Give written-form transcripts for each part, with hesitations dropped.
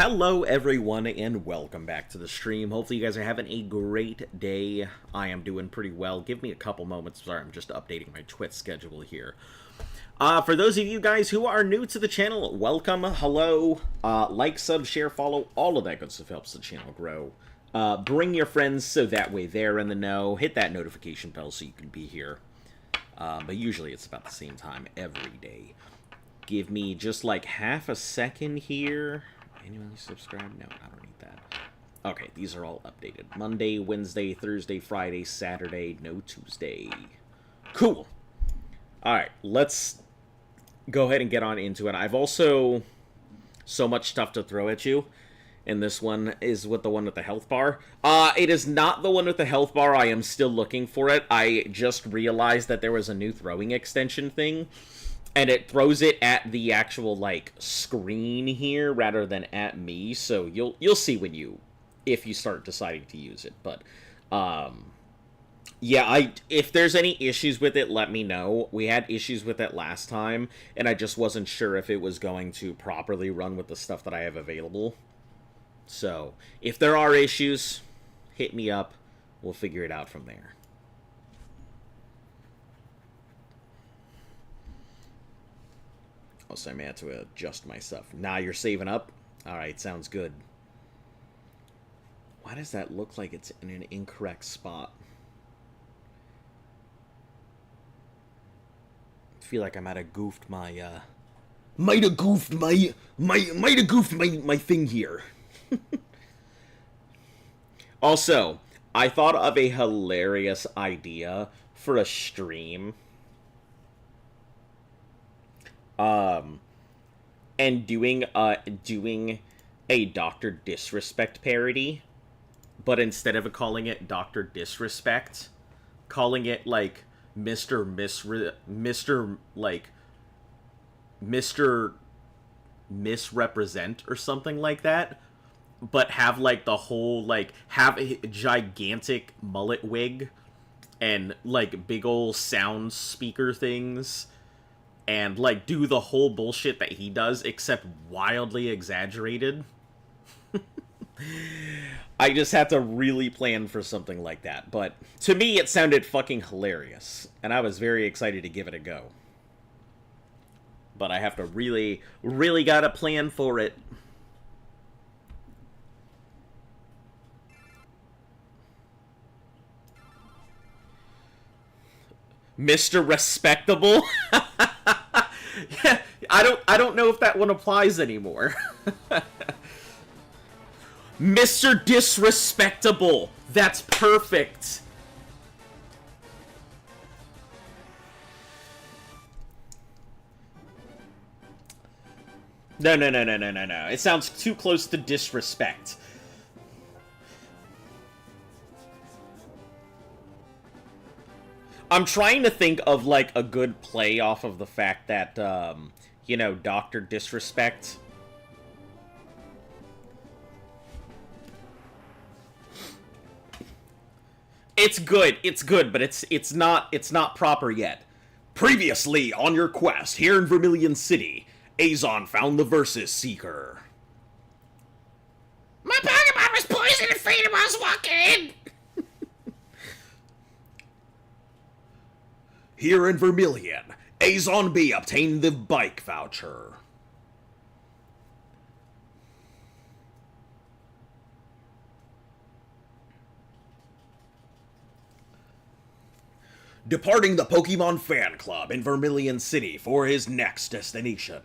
Hello everyone and welcome back to the stream. Hopefully you guys are having a great day. I am doing pretty well. Give me a couple moments. Sorry, I'm just updating my Twitch schedule here. For those of you guys who are new to the channel, welcome, hello, like, sub, share, follow, all of that good stuff helps the channel grow. Bring your friends so that way they're in the know. Hit that notification bell so you can be here. But usually it's about the same time every day. Give me just like half a second here. Anyone subscribe? No, I don't need that. Okay, these are all updated. Monday, Wednesday, Thursday, Friday, Saturday, no Tuesday. Cool. Alright, let's go ahead and get on into it. I've also so much stuff to throw at you. And this one is with the one with the health bar. It is not the one with the health bar. I am still looking for it. I just realized that there was a new throwing extension thing. And it throws it at the actual, like, screen here rather than at me. So you'll see when if you start deciding to use it. But, yeah, if there's any issues with it, let me know. We had issues with it last time, and I just wasn't sure if it was going to properly run with the stuff that I have available. So, if there are issues, hit me up. We'll figure it out from there. Also, I may have to adjust my stuff. Nah, you're saving up? Alright, sounds good. Why does that look like it's in an incorrect spot? I feel like I might have goofed my, might have goofed my thing here. Also, I thought of a hilarious idea for a stream. And doing a Dr. Disrespect parody, but instead of calling it Dr. Disrespect, calling it, like, Mr. Misrepresent or something like that, but have, like, the whole, like, have a gigantic mullet wig and, like, big ol' sound speaker things. And, like, do the whole bullshit that he does, except wildly exaggerated. I just had to really plan for something like that. But, to me, it sounded fucking hilarious. And I was very excited to give it a go. But I have to really, really gotta plan for it. Mr. Respectable? Yeah, I don't know if that one applies anymore. Mr. Disrespectable. That's perfect. No. It sounds too close to disrespect. I'm trying to think of, like, a good play off of the fact that, you know, Dr. Disrespect. It's good, but it's not proper yet. Previously on your quest here in Vermilion City, Azon found the Versus Seeker. My Pokemon was poisoned and fainted while I was walking in! Here in Vermilion, Azon B obtained the bike voucher. Departing the Pokemon Fan Club in Vermilion City for his next destination.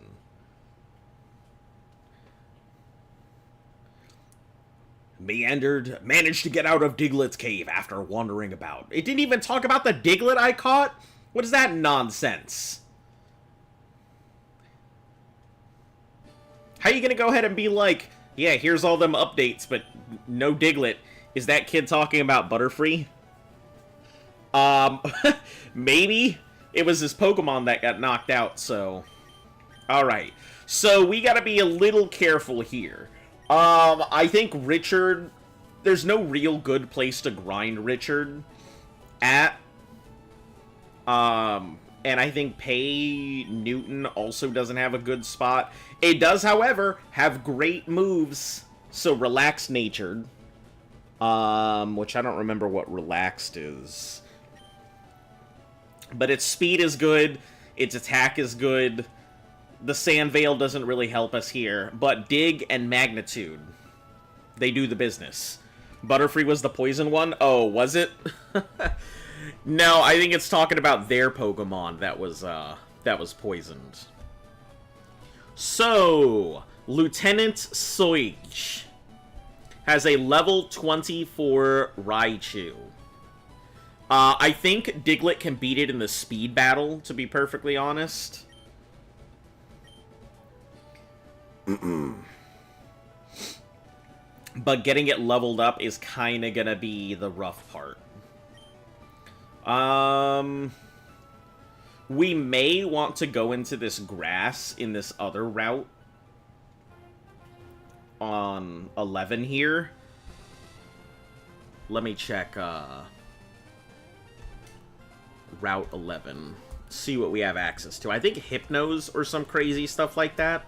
Managed to get out of Diglett's cave after wandering about. It didn't even talk about the Diglett I caught? What is that nonsense? How are you gonna go ahead and be like, yeah, here's all them updates, but no Diglett? Is that kid talking about Butterfree? Maybe. It was his Pokemon that got knocked out, so... Alright. So, we gotta be a little careful here. I think Richard... There's no real good place to grind Richard at. And I think Pei Newton also doesn't have a good spot. It does, however, have great moves. So relaxed natured. Which I don't remember what relaxed is. But its speed is good. Its attack is good. The Sand Veil doesn't really help us here. But Dig and Magnitude, they do the business. Butterfree was the poison one? Oh, was it? No, I think it's talking about their Pokemon that was poisoned. So, Lieutenant Soich has a level 24 Raichu. I think Diglett can beat it in the speed battle, to be perfectly honest. But getting it leveled up is kind of gonna be the rough part. We may want to go into this grass in this other route on 11 here. Let me check, Route 11. See what we have access to. I think Hypnos or some crazy stuff like that.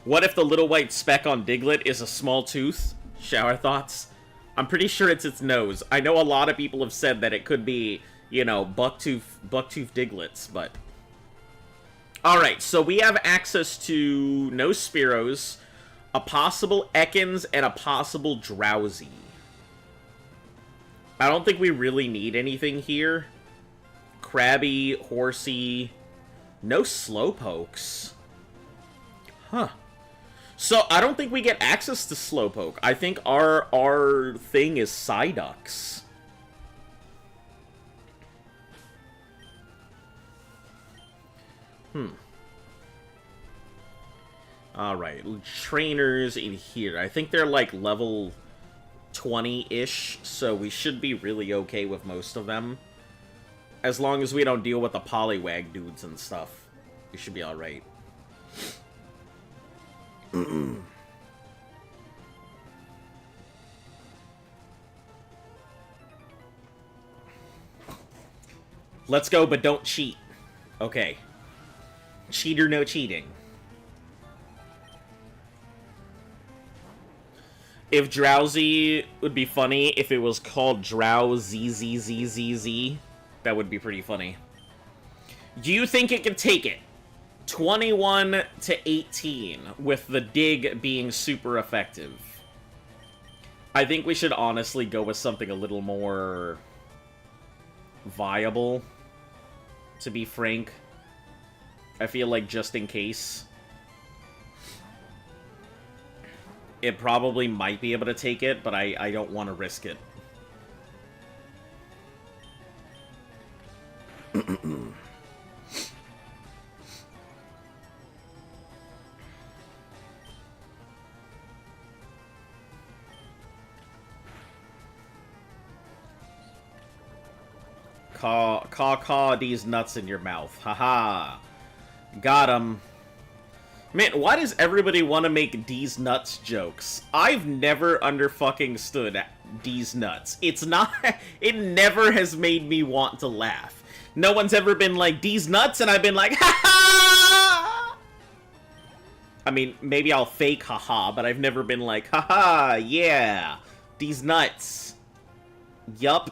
What if the little white speck on Diglett is a small tooth? Shower thoughts? I'm pretty sure it's its nose. I know a lot of people have said that it could be, you know, bucktooth Diglets, but... Alright, so we have access to no Spearows, a possible Ekans, and a possible Drowsy. I don't think we really need anything here. Krabby, Horsey, no Slowpokes. Huh. So, I don't think we get access to Slowpoke. I think our thing is Psyducks. Alright, trainers in here. I think they're like level 20-ish, so we should be really okay with most of them. As long as we don't deal with the Poliwag dudes and stuff, we should be alright. Let's go, but don't cheat. Okay. Cheat or no cheating. If Drowsy would be funny if it was called Drowzzzzzzz. That would be pretty funny. Do you think it can take it? 21 to 18, with the Dig being super effective. I think we should honestly go with something a little more viable, to be frank. I feel like just in case. It probably might be able to take it, but I don't want to risk it. Caw these nuts in your mouth. Haha. Got him. Man, why does everybody want to make D's nuts jokes? I've never under-fucking stood D's nuts. It's not... It never has made me want to laugh. No one's ever been like, D's nuts, and I've been like, ha-ha! I mean, maybe I'll fake haha, but I've never been like, haha, yeah, D's nuts. Yup.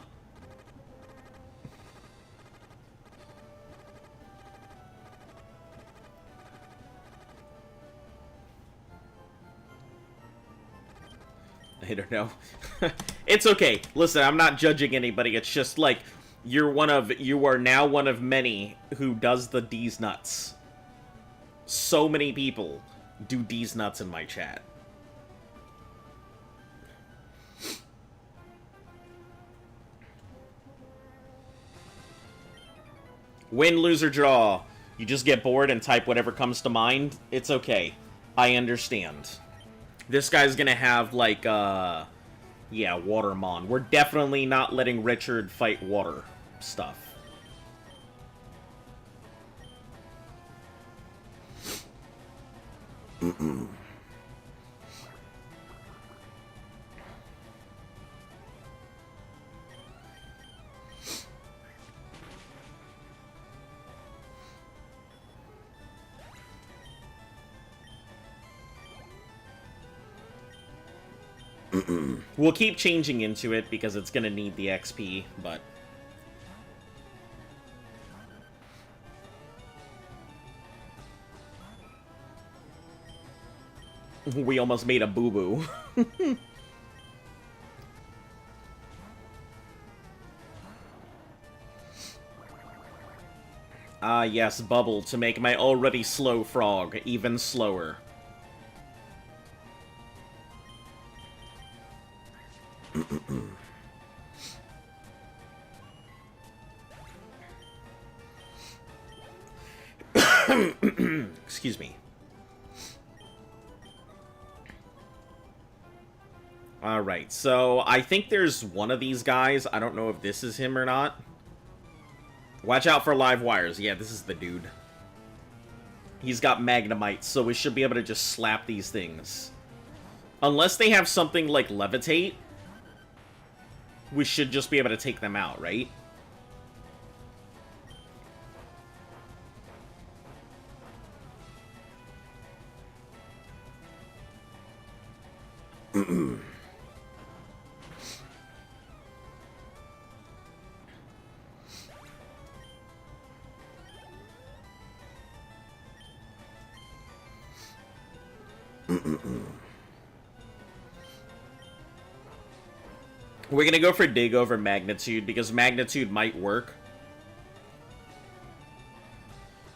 I don't know. It's okay. Listen, I'm not judging anybody. It's just like you are now one of many who does the D's nuts. So many people do D's nuts in my chat. Win, lose, or draw. You just get bored and type whatever comes to mind. It's okay. I understand. This guy's gonna have, like, yeah, Watermon. We're definitely not letting Richard fight water stuff. We'll keep changing into it because it's gonna need the XP, but... We almost made a boo-boo. Ah, yes, Bubble, to make my already slow frog even slower. Excuse me. Alright, so I think there's one of these guys. I don't know if this is him or not. Watch out for live wires. Yeah, this is the dude. He's got Magnemite, so we should be able to just slap these things. Unless they have something like Levitate, we should just be able to take them out, right? We're gonna go for Dig over Magnitude, because Magnitude might work.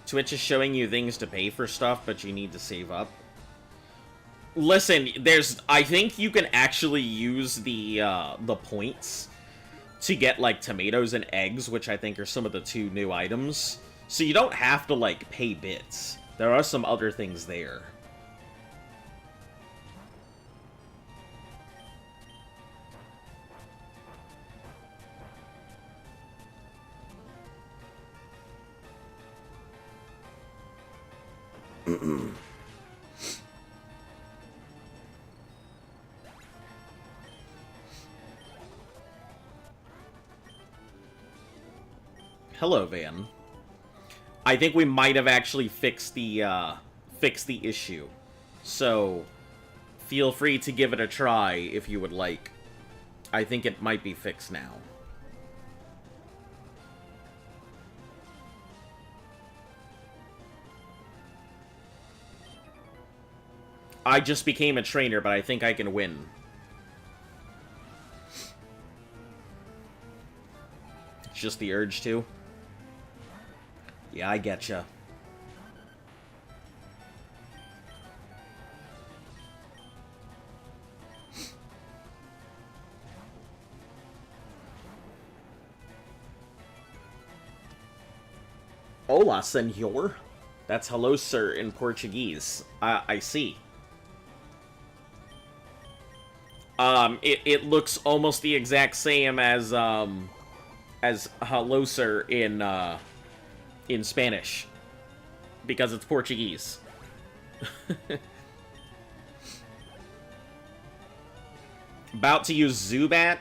Twitch is showing you things to pay for stuff, but you need to save up. Listen, I think you can actually use the points to get, like, tomatoes and eggs, which I think are some of the 2 new items. So you don't have to, like, pay bits. There are some other things there. Hello, Van. I think we might have actually fixed the issue. So, feel free to give it a try if you would like. I think it might be fixed now. I just became a trainer, but I think I can win. It's just the urge to. Yeah, I getcha. Hola, senor. That's hello, sir, in Portuguese. I see. It looks almost the exact same as hello, sir in Spanish. Because it's Portuguese. About to use Zubat.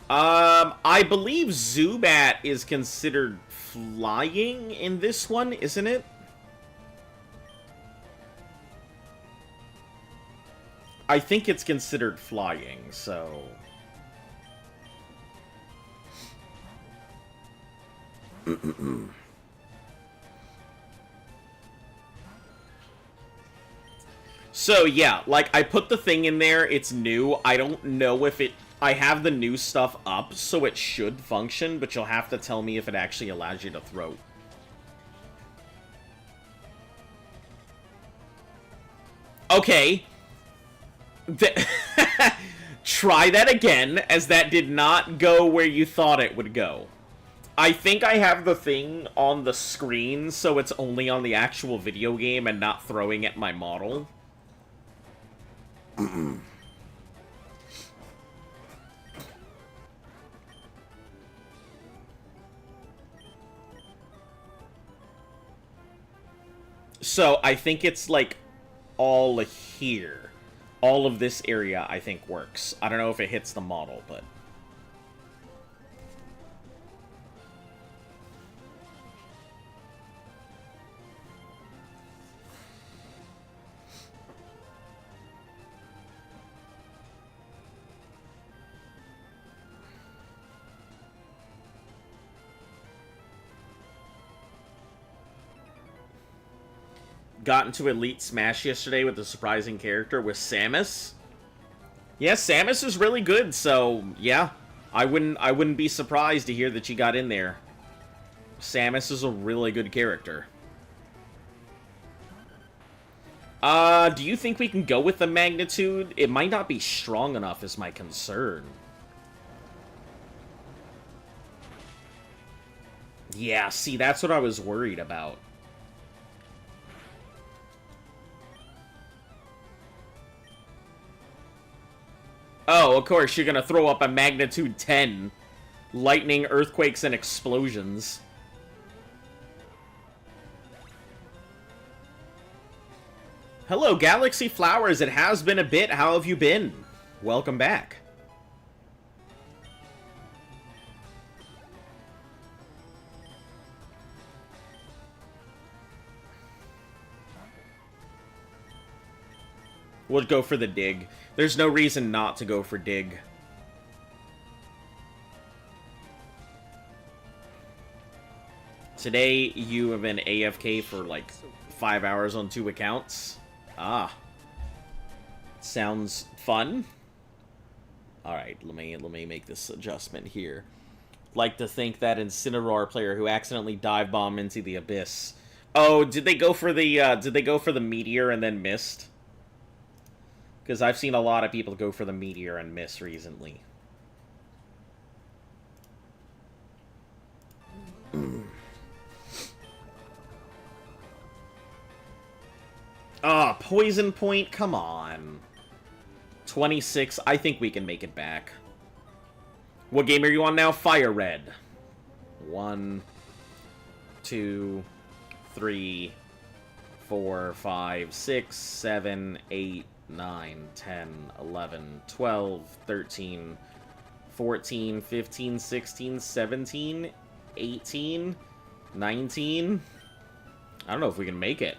I believe Zubat is considered flying in this one, isn't it? I think it's considered flying, so... So, yeah, like, I put the thing in there, it's new. I don't know if it... I have the new stuff up, so it should function, but you'll have to tell me if it actually allows you to throw. Okay. Try that again, as that did not go where you thought it would go. I think I have the thing on the screen, so it's only on the actual video game and not throwing at my model. So, I think it's, like, all here. All of this area, I think, works. I don't know if it hits the model, but... got into Elite Smash yesterday with a surprising character with Samus. Yeah, Samus is really good, so yeah. I wouldn't be surprised to hear that you got in there. Samus is a really good character. Do you think we can go with the magnitude? It might not be strong enough is my concern. Yeah, see, that's what I was worried about. Oh, of course, you're gonna throw up a magnitude 10. Lightning, earthquakes, and explosions. Hello, Galaxy Flowers. It has been a bit. How have you been? Welcome back. We'll go for the dig. There's no reason not to go for dig. Today, you have been AFK for like 5 hours on 2 accounts. Ah. Sounds fun. Alright, let me make this adjustment here. Like to think that Incineroar player who accidentally dive bomb into the abyss. Oh, did they go for the meteor and then missed? Because I've seen a lot of people go for the meteor and miss recently. Ah, Poison Point, come on. 26, I think we can make it back. What game are you on now? FireRed. 1, 2, 3, 4, 5, 6, 7, 8, 9, 10, 11, 12, 13, 14, 15, 16, 17, 18, 19. I don't know if we can make it.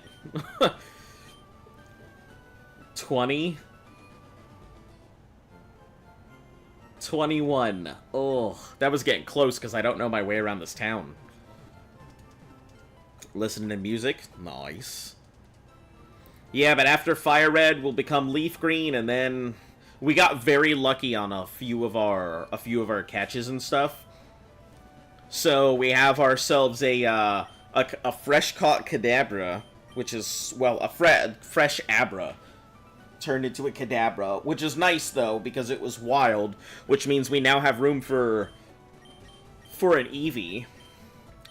20. 21. Oh, that was getting close because I don't know my way around this town. Listening to music? Nice. Yeah, but after FireRed, we'll become Leaf Green, and then we got very lucky on a few of our catches and stuff. So we have ourselves a fresh caught Kadabra, which is, well, a fresh Abra turned into a Kadabra, which is nice though because it was wild, which means we now have room for an Eevee.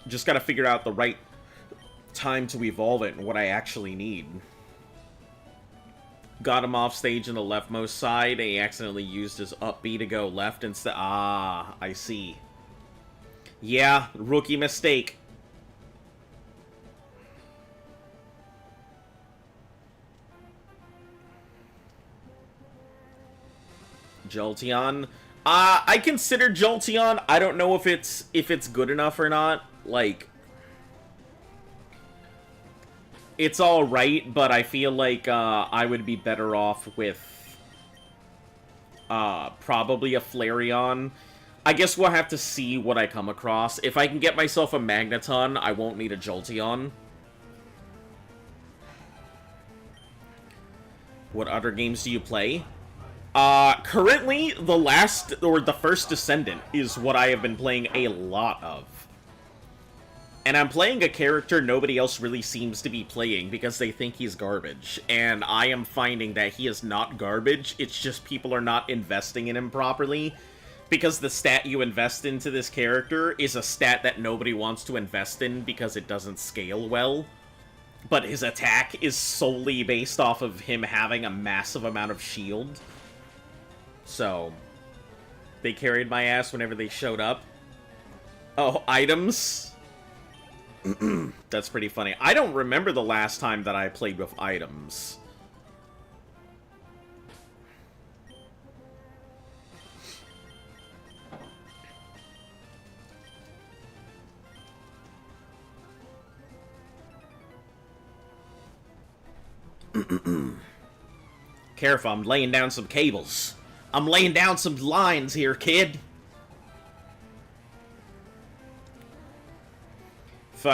Just got to figure out the right time to evolve it and what I actually need. Got him off stage in the leftmost side, and he accidentally used his up B to go left instead. Ah, I see. Yeah, rookie mistake. Jolteon. I consider Jolteon. I don't know if it's good enough or not. Like, it's alright, but I feel like I would be better off with probably a Flareon. I guess we'll have to see what I come across. If I can get myself a Magneton, I won't need a Jolteon. What other games do you play? Currently, the first Descendant is what I have been playing a lot of. And I'm playing a character nobody else really seems to be playing because they think he's garbage. And I am finding that he is not garbage, it's just people are not investing in him properly. Because the stat you invest into this character is a stat that nobody wants to invest in because it doesn't scale well. But his attack is solely based off of him having a massive amount of shield. So, they carried my ass whenever they showed up. Oh, items? That's pretty funny. I don't remember the last time that I played with items. Careful, I'm laying down some cables. I'm laying down some lines here, kid. If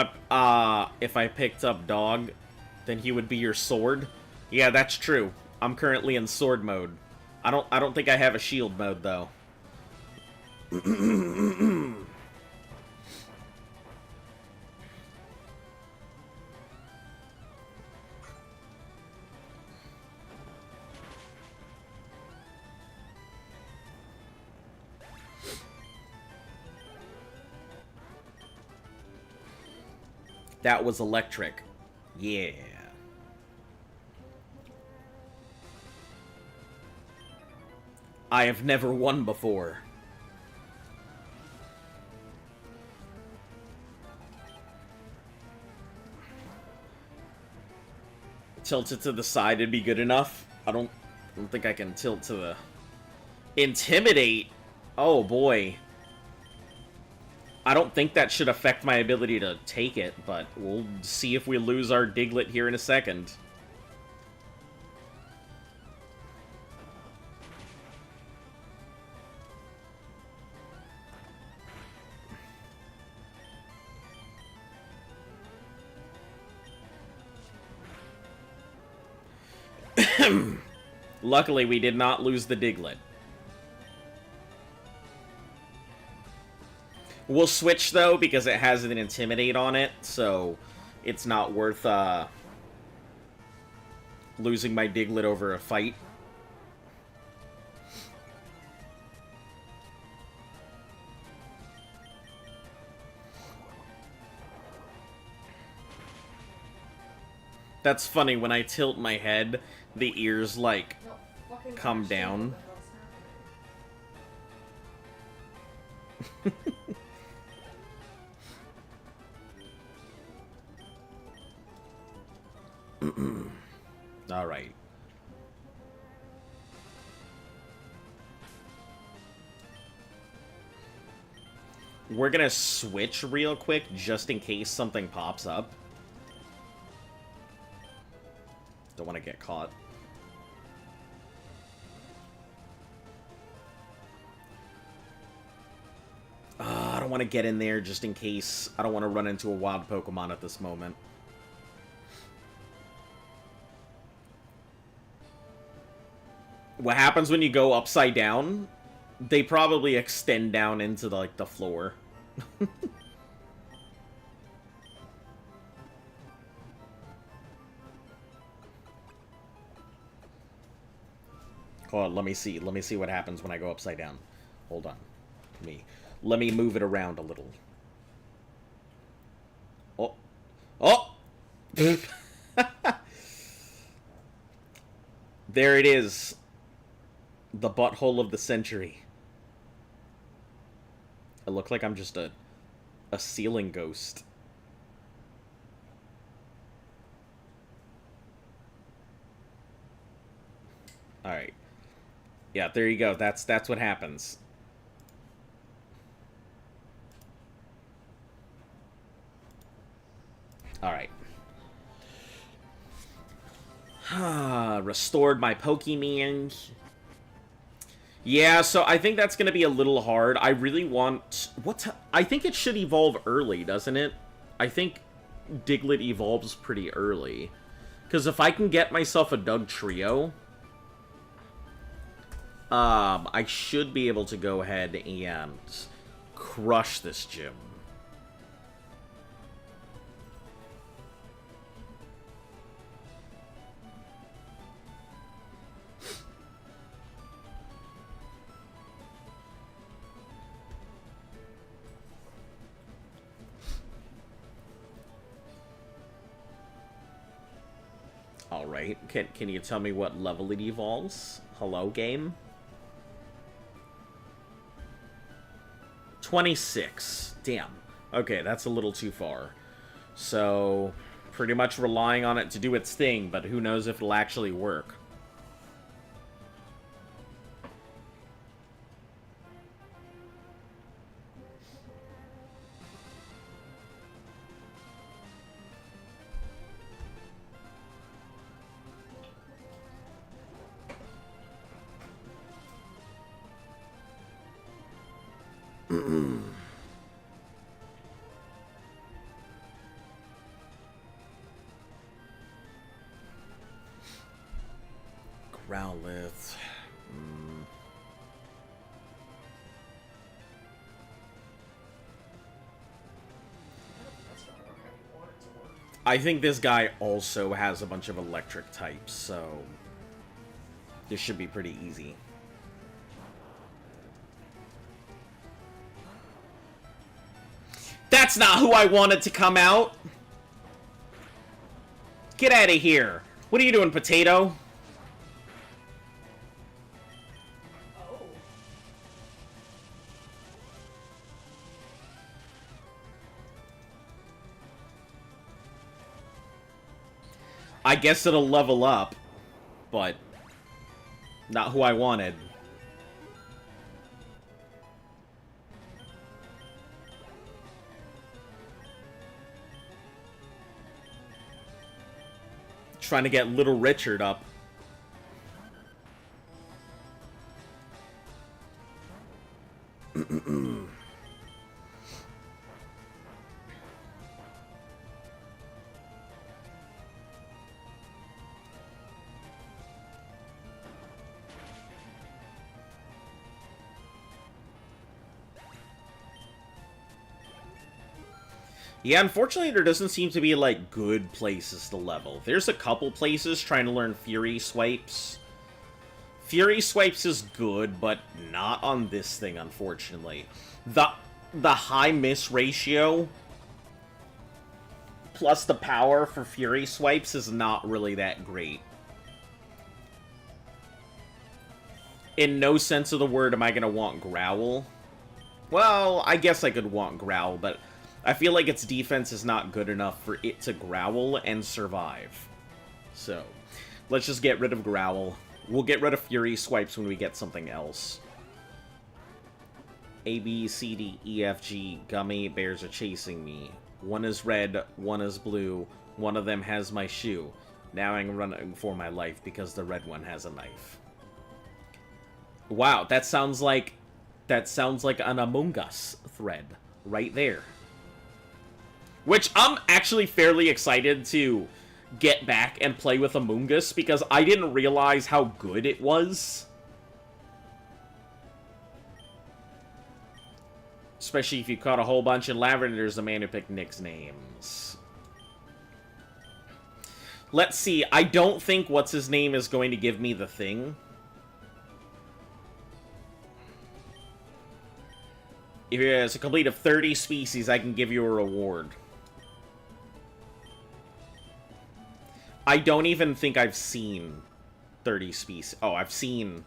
I picked up dog, Then he would be your sword? Yeah, that's true. I'm currently in sword mode. I don't think I have a shield mode though. That was electric. Yeah. I have never won before. Tilt it to the side would be good enough. I don't think I can tilt to the... Intimidate? Oh boy. I don't think that should affect my ability to take it, but we'll see if we lose our Diglett here in a second. Luckily, we did not lose the Diglett. We'll switch, though, because it has an Intimidate on it, so it's not worth losing my Diglett over a fight. That's funny, when I tilt my head, the ears, like, come down. Alright. We're gonna switch real quick, just in case something pops up. Don't want to get caught. I don't want to get in there just in case. I don't want to run into a wild Pokemon at this moment. What happens when you go upside down? They probably extend down into the floor. Hold on, let me see. Let me see what happens when I go upside down. Hold on. Let me move it around a little. Oh. Oh! There it is. The butthole of the century. I look like I'm just a ceiling ghost. Alright. Yeah, there you go. That's what happens. Alright. Restored my Pokemon. Yeah, so I think that's going to be a little hard. I really want... I think it should evolve early, doesn't it? I think Diglett evolves pretty early. Because if I can get myself a Dugtrio, I should be able to go ahead and crush this gym. Alright, can you tell me what level it evolves? Hello, game? 26. Damn. Okay, that's a little too far. So, pretty much relying on it to do its thing, but who knows if it'll actually work. Growlithe. I think this guy also has a bunch of electric types, so this should be pretty easy. That's not who I wanted to come out! Get out of here! What are you doing, potato? I guess it'll level up, but not who I wanted. Trying to get Little Richard up. Yeah, unfortunately, there doesn't seem to be, like, good places to level. There's a couple places trying to learn Fury Swipes. Fury Swipes is good, but not on this thing, unfortunately. The high miss ratio plus the power for Fury Swipes is not really that great. In no sense of the word am I going to want Growl. Well, I guess I could want Growl, but I feel like its defense is not good enough for it to growl and survive. So, let's just get rid of Growl. We'll get rid of Fury Swipes when we get something else. A, B, C, D, E, F, G. Gummy bears are chasing me. One is red, one is blue. One of them has my shoe. Now I'm running for my life because the red one has a knife. Wow, that sounds like an Among Us thread right there. Which I'm actually fairly excited to get back and play with Among Us, because I didn't realize how good it was. Especially if you caught a whole bunch in Lavender, there's the man who picked Nick's names. Let's see, I don't think what's-his-name is going to give me the thing. If it's a complete of 30 species, I can give you a reward. I don't even think I've seen 30 species. Oh, I've seen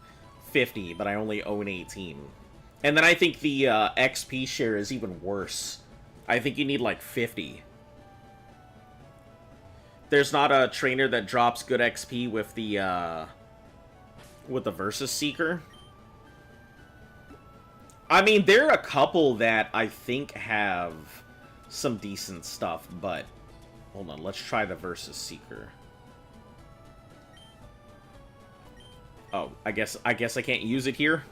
50, but I only own 18. And then I think the XP share is even worse. I think you need like 50. There's not a trainer that drops good XP with the Versus Seeker. I mean, there are a couple that I think have some decent stuff, but hold on, let's try the Versus Seeker. Oh, I guess I can't use it here.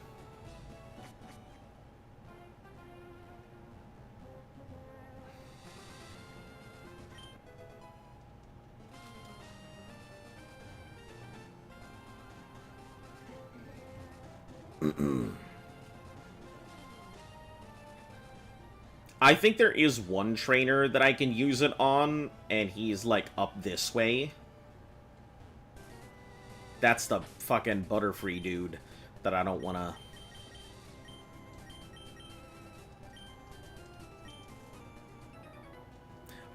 I think there is one trainer that I can use it on, and he's, like, up this way. That's the fucking Butterfree dude that I don't wanna...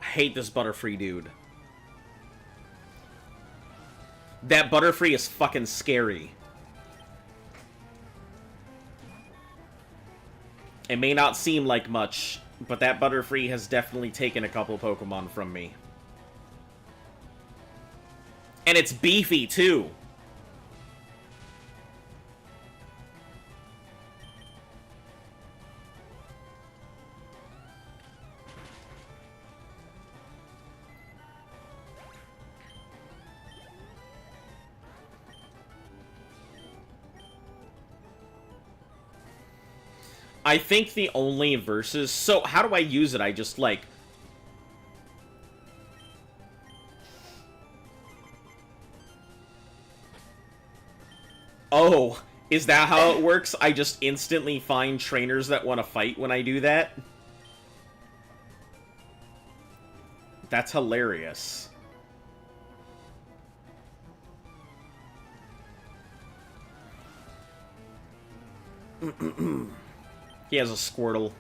I hate this Butterfree dude. That Butterfree is fucking scary. It may not seem like much, but that Butterfree has definitely taken a couple Pokemon from me. And it's beefy, too. I think the only versus... So, how do I use it? I just, like... Oh, is that how it works? I just instantly find trainers that want to fight when I do that? That's hilarious. He has a Squirtle.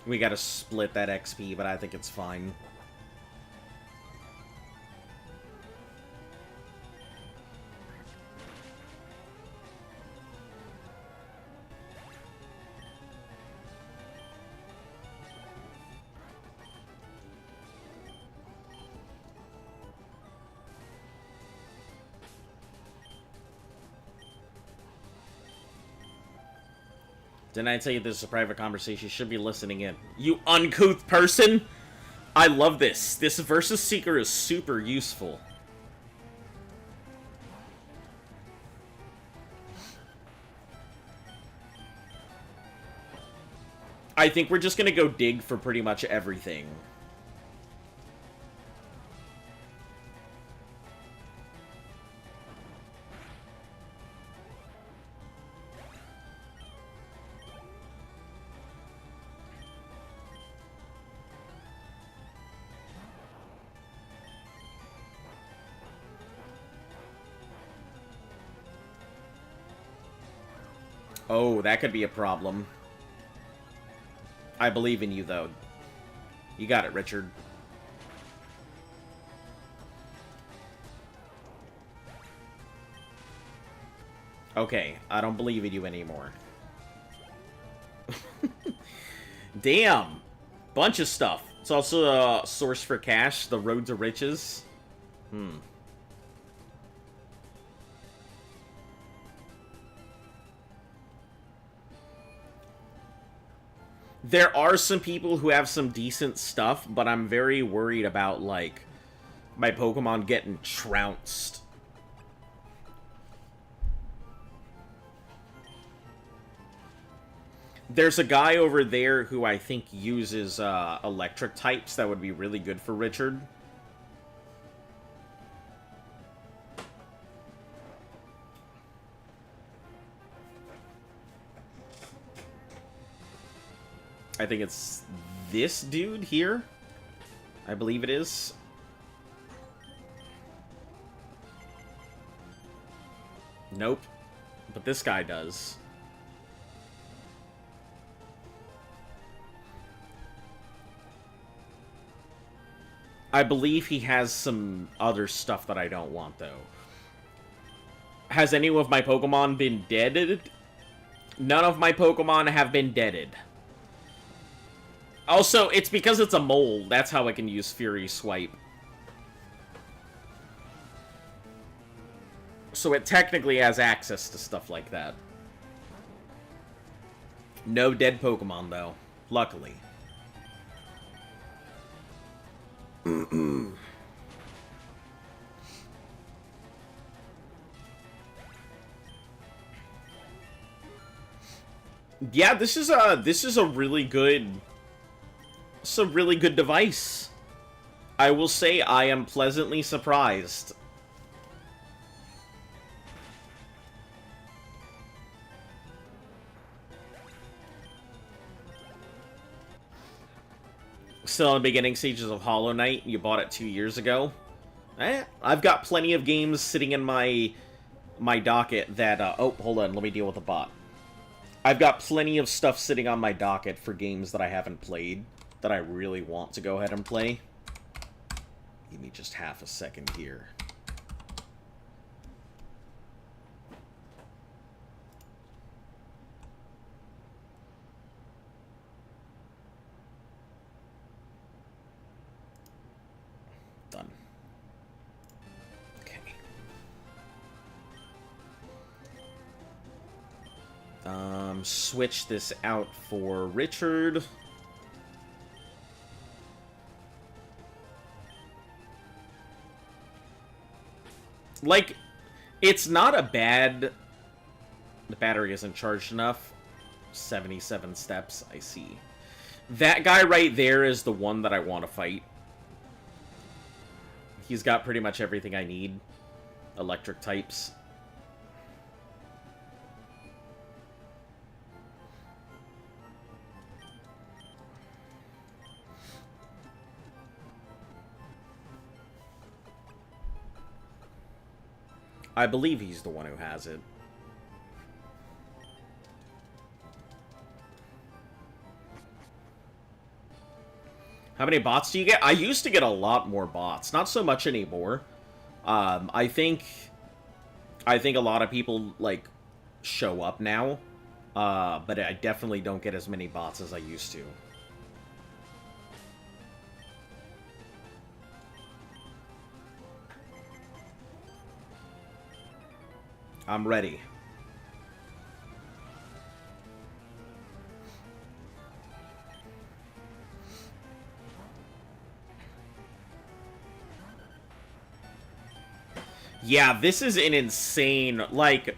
We gotta split that XP, but I think it's fine. Didn't I tell you this is a private conversation? You should be listening in. You uncouth person! I love this. This Versus Seeker is super useful. I think we're just gonna go dig for pretty much everything. Oh, that could be a problem. I believe in you, though. You got it, Richard. Okay, I don't believe in you anymore. Damn! Bunch of stuff. It's also a source for cash, the road to riches. There are some people who have some decent stuff, but I'm very worried about, like, my Pokemon getting trounced. There's a guy over there who I think uses electric types that would be really good for Richard. I think it's this dude here. I believe it is. Nope. But this guy does. I believe he has some other stuff that I don't want, though. Has any of my Pokemon been deaded? None of my Pokemon have been deaded. Also, it's because it's a mole. That's how I can use Fury Swipe. So it technically has access to stuff like that. No dead Pokemon, though. Luckily. Yeah, this is a really good... It's a really good device. I will say I am pleasantly surprised. Still in the beginning stages of Hollow Knight. You bought it 2 years ago. I've got plenty of games sitting in my docket that... oh, hold on. Let me deal with the bot. I've got plenty of stuff sitting on my docket for games that I haven't played, that I really want to go ahead and play. Give me just half a second here. Done. Okay. Switch this out for Richard. Like, it's not a bad... The battery isn't charged enough. 77 steps, I see. That guy right there is the one that I want to fight. He's got pretty much everything I need. Electric types. I believe he's the one who has it. How many bots do you get? I used to get a lot more bots. Not so much anymore. I think a lot of people, like, show up now. But I definitely don't get as many bots as I used to. I'm ready. Yeah, this is an insane, like,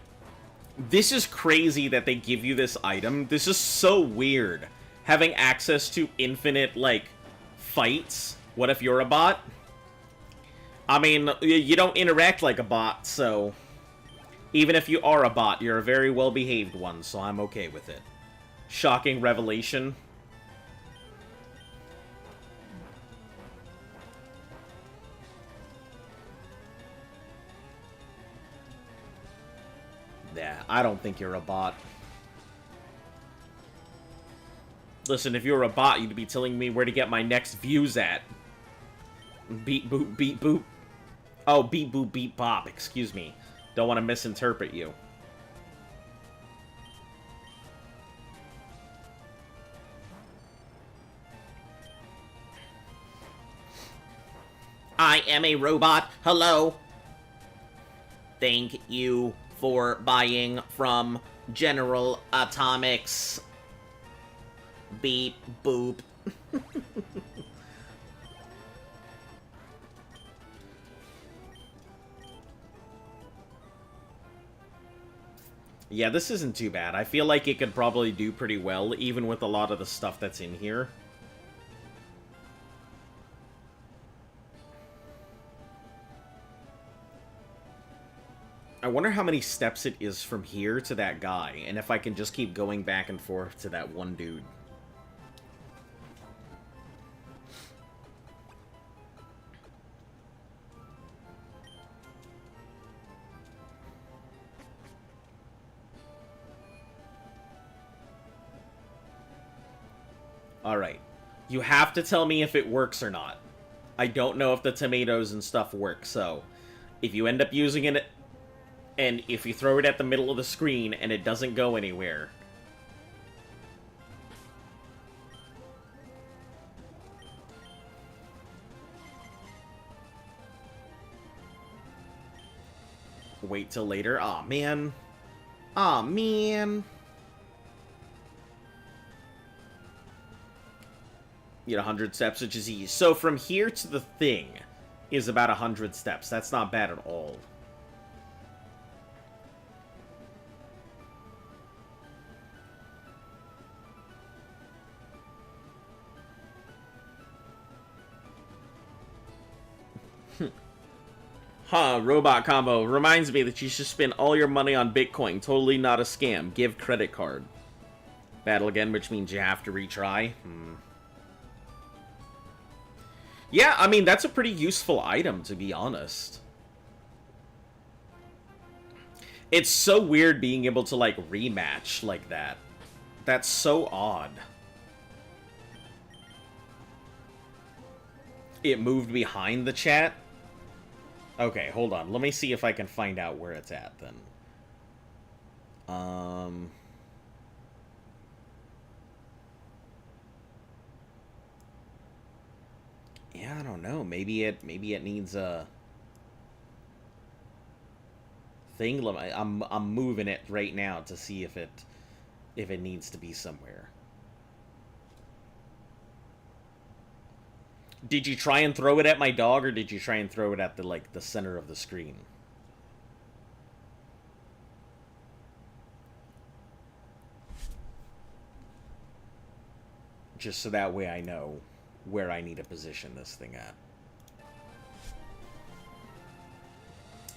this is crazy that they give you this item. This is so weird. Having access to infinite, like, fights. What if you're a bot? I mean, you don't interact like a bot, so... Even if you are a bot, you're a very well-behaved one, so I'm okay with it. Shocking revelation. Yeah, I don't think you're a bot. Listen, if you were a bot, you'd be telling me where to get my next views at. Beep boop, beep boop. Oh, beep boop, beep bop, excuse me. Don't want to misinterpret you. I am a robot. Hello. Thank you for buying from General Atomics. Beep boop. Yeah, this isn't too bad. I feel like it could probably do pretty well, even with a lot of the stuff that's in here. I wonder how many steps it is from here to that guy, and if I can just keep going back and forth to that one dude. Alright. You have to tell me if it works or not. I don't know if the tomatoes and stuff work, so... If you end up using it, and if you throw it at the middle of the screen and it doesn't go anywhere... Wait till later? Aw, man. Aw, man. You get 100 steps, which is easy. So from here to the thing is about 100 steps. That's not bad at all. Huh, robot combo. Reminds me that you should spend all your money on Bitcoin. Totally not a scam. Give credit card. Battle again, which means you have to retry. Yeah, I mean, that's a pretty useful item, to be honest. It's so weird being able to, like, rematch like that. That's so odd. It moved behind the chat? Okay, hold on. Let me see if I can find out where it's at, then. Yeah, I don't know. Maybe it needs a thing. I'm moving it right now to see if it needs to be somewhere. Did you try and throw it at my dog, or did you try and throw it at the center of the screen? Just so that way I know where I need to position this thing at.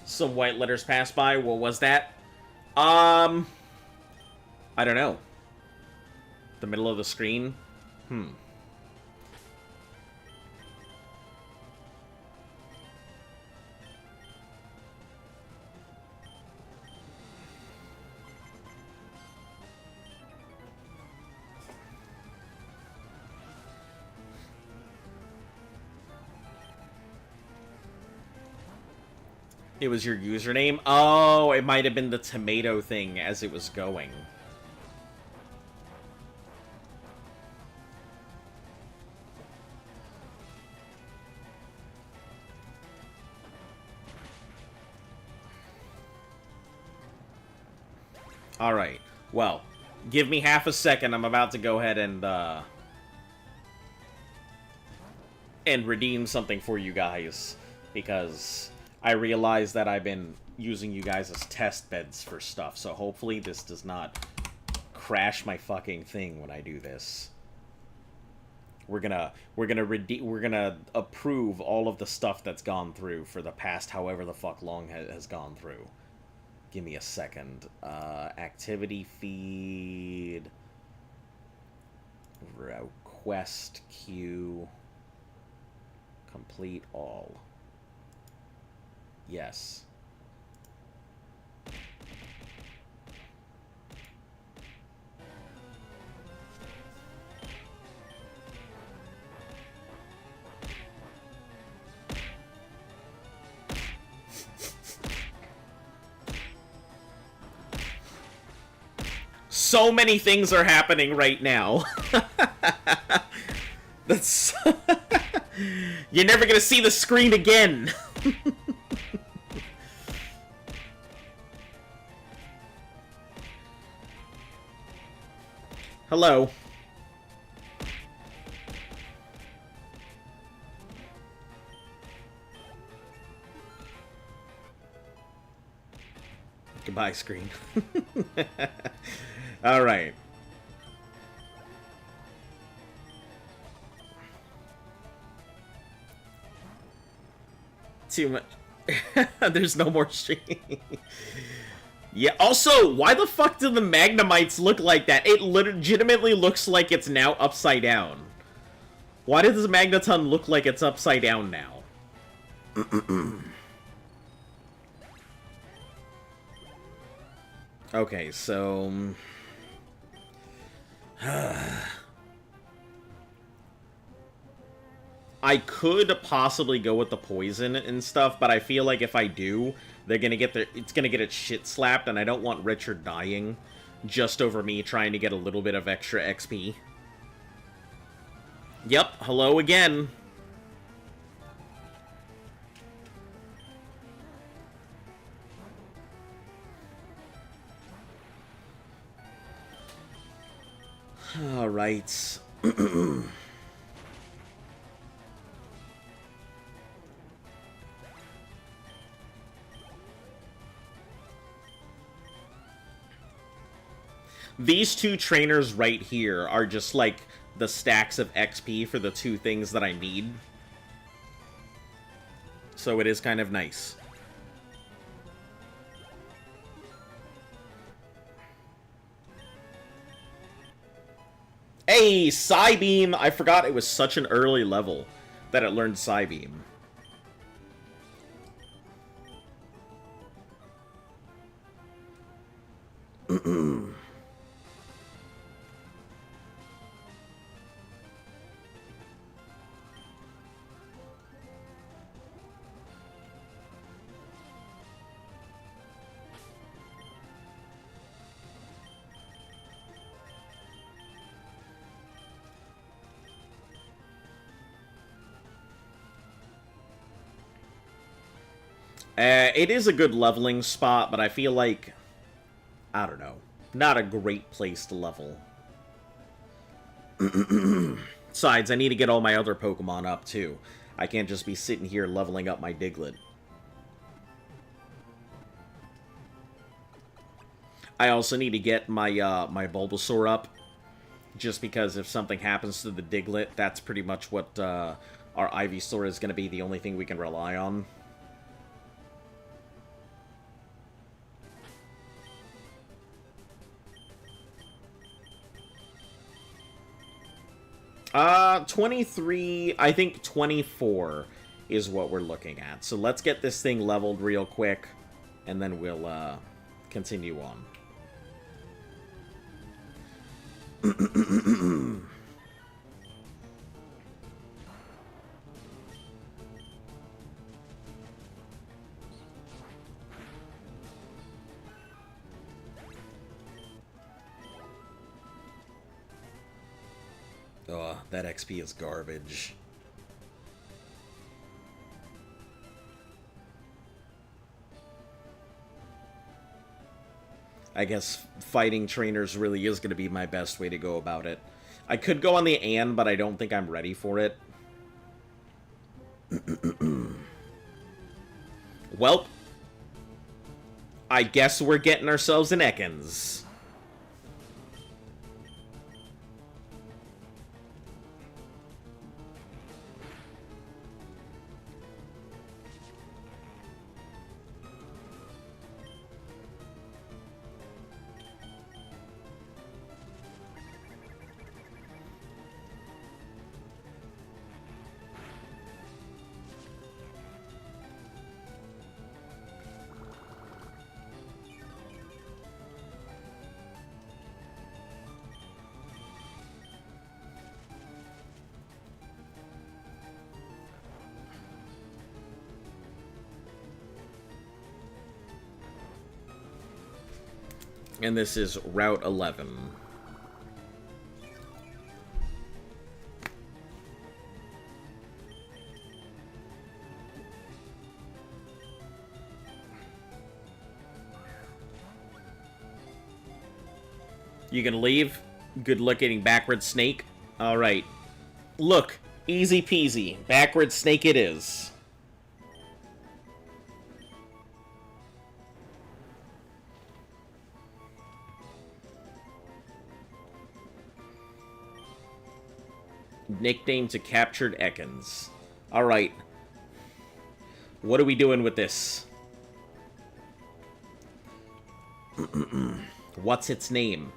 Some white letters passed by. What was that? I don't know. The middle of the screen? It was your username? Oh, it might have been the tomato thing as it was going. Alright. Well, give me half a second. I'm about to go ahead and redeem something for you guys. Because I realize that I've been using you guys as test beds for stuff, so hopefully this does not crash my fucking thing when I do this. We're gonna approve all of the stuff that's gone through for the past however the fuck long has gone through. Give me a second. Activity feed, request queue, complete all. Yes. So many things are happening right now. That's... You're never gonna see the screen again. Hello. Goodbye, screen. All right. Too much. There's no more stream. Yeah, also, why the fuck do the Magnemites look like that? It legitimately looks like it's now upside down. Why does the Magneton look like it's upside down now? Okay, so... I could possibly go with the poison and stuff, but I feel like if I do, they're gonna get it's gonna get its shit slapped, and I don't want Richard dying just over me trying to get a little bit of extra XP. Yep, hello again. Alright. These two trainers right here are just like the stacks of XP for the two things that I need. So it is kind of nice. Hey, Psybeam! I forgot it was such an early level that it learned Psybeam. It is a good leveling spot, but I feel like, I don't know, not a great place to level. Besides, I need to get all my other Pokemon up, too. I can't just be sitting here leveling up my Diglett. I also need to get my my Bulbasaur up, just because if something happens to the Diglett, that's pretty much what our Ivysaur is going to be the only thing we can rely on. 23, I think 24 is what we're looking at. So let's get this thing leveled real quick, and then we'll continue on. Oh, that XP is garbage. I guess fighting trainers really is going to be my best way to go about it. I could go on the Anne, but I don't think I'm ready for it. Welp. I guess we're getting ourselves an Ekans. And this is Route 11. You gonna leave? Good luck getting backward snake. Alright. Look, easy peasy. Backward snake it is. Nickname to captured Ekans. Alright. What are we doing with this? What's its name?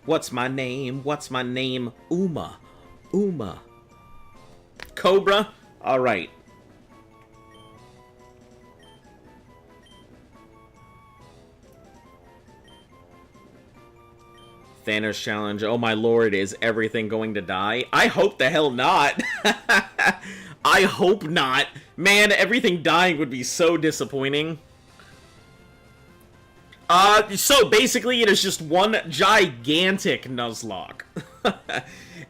What's my name? What's my name? Uma. Uma. Cobra? Alright. Thanos challenge. Oh my lord, is everything going to die? I hope the hell not. I hope not. Man, everything dying would be so disappointing. So basically it is just one gigantic Nuzlocke.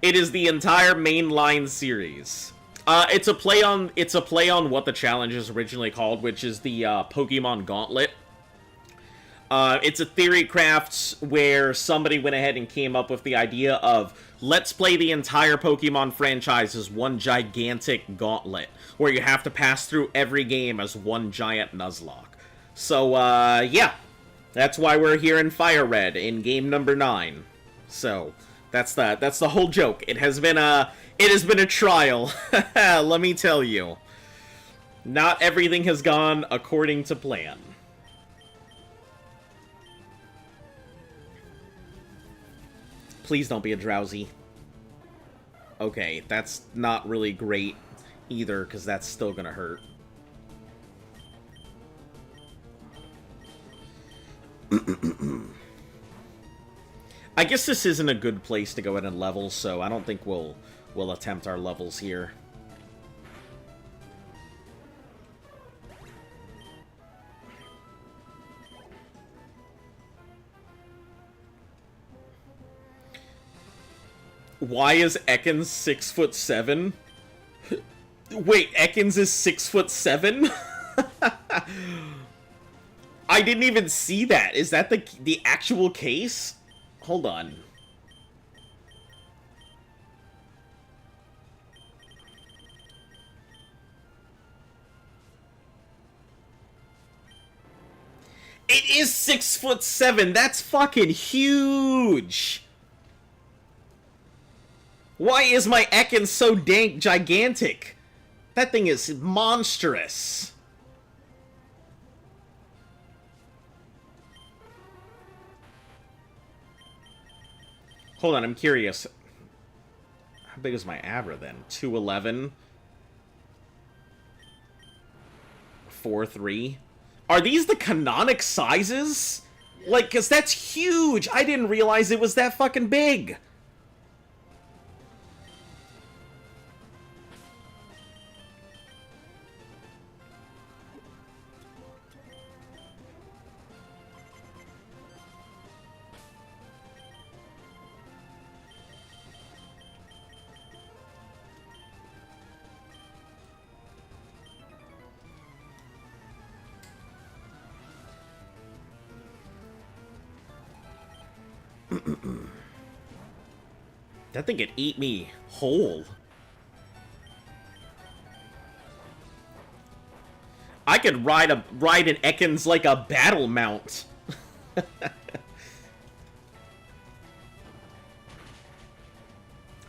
It is the entire mainline series. It's a play on what the challenge is originally called, which is the Pokemon Gauntlet. It's a theory craft where somebody went ahead and came up with the idea of, let's play the entire Pokemon franchise as one gigantic gauntlet, where you have to pass through every game as one giant Nuzlocke. So, yeah. That's why we're here in FireRed in game number 9. So, that's the whole joke. It has been a trial, let me tell you. Not everything has gone according to plan. Please don't be a drowsy. Okay, that's not really great either, because that's still gonna hurt. I guess this isn't a good place to go ahead and level, so I don't think we'll attempt our levels here. Why is Ekans 6'7"? Wait, Ekans is 6'7"? I didn't even see that. Is that the actual case? Hold on. It is 6'7". That's fucking huge. Why is my Ekans so dank gigantic? That thing is monstrous. Hold on, I'm curious. How big is my Abra then? 211? 4'3"? Are these the canonic sizes? Like, cause that's huge! I didn't realize it was that fucking big! That thing could eat me whole. I could ride an Ekans like a battle mount.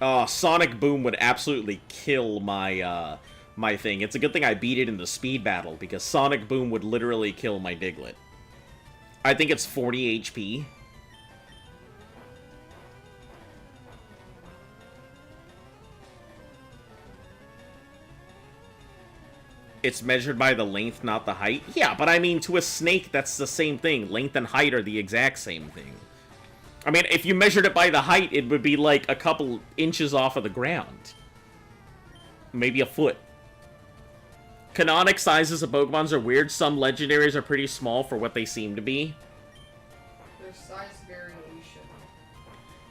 Oh, Sonic Boom would absolutely kill my my thing. It's a good thing I beat it in the speed battle, because Sonic Boom would literally kill my Diglett. I think it's 40 HP. It's measured by the length, not the height. Yeah, but I mean, to a snake, that's the same thing. Length and height are the exact same thing. I mean, if you measured it by the height, it would be like a couple inches off of the ground. Maybe a foot. Canonic sizes of Pokemons are weird. Some legendaries are pretty small for what they seem to be. There's size variation.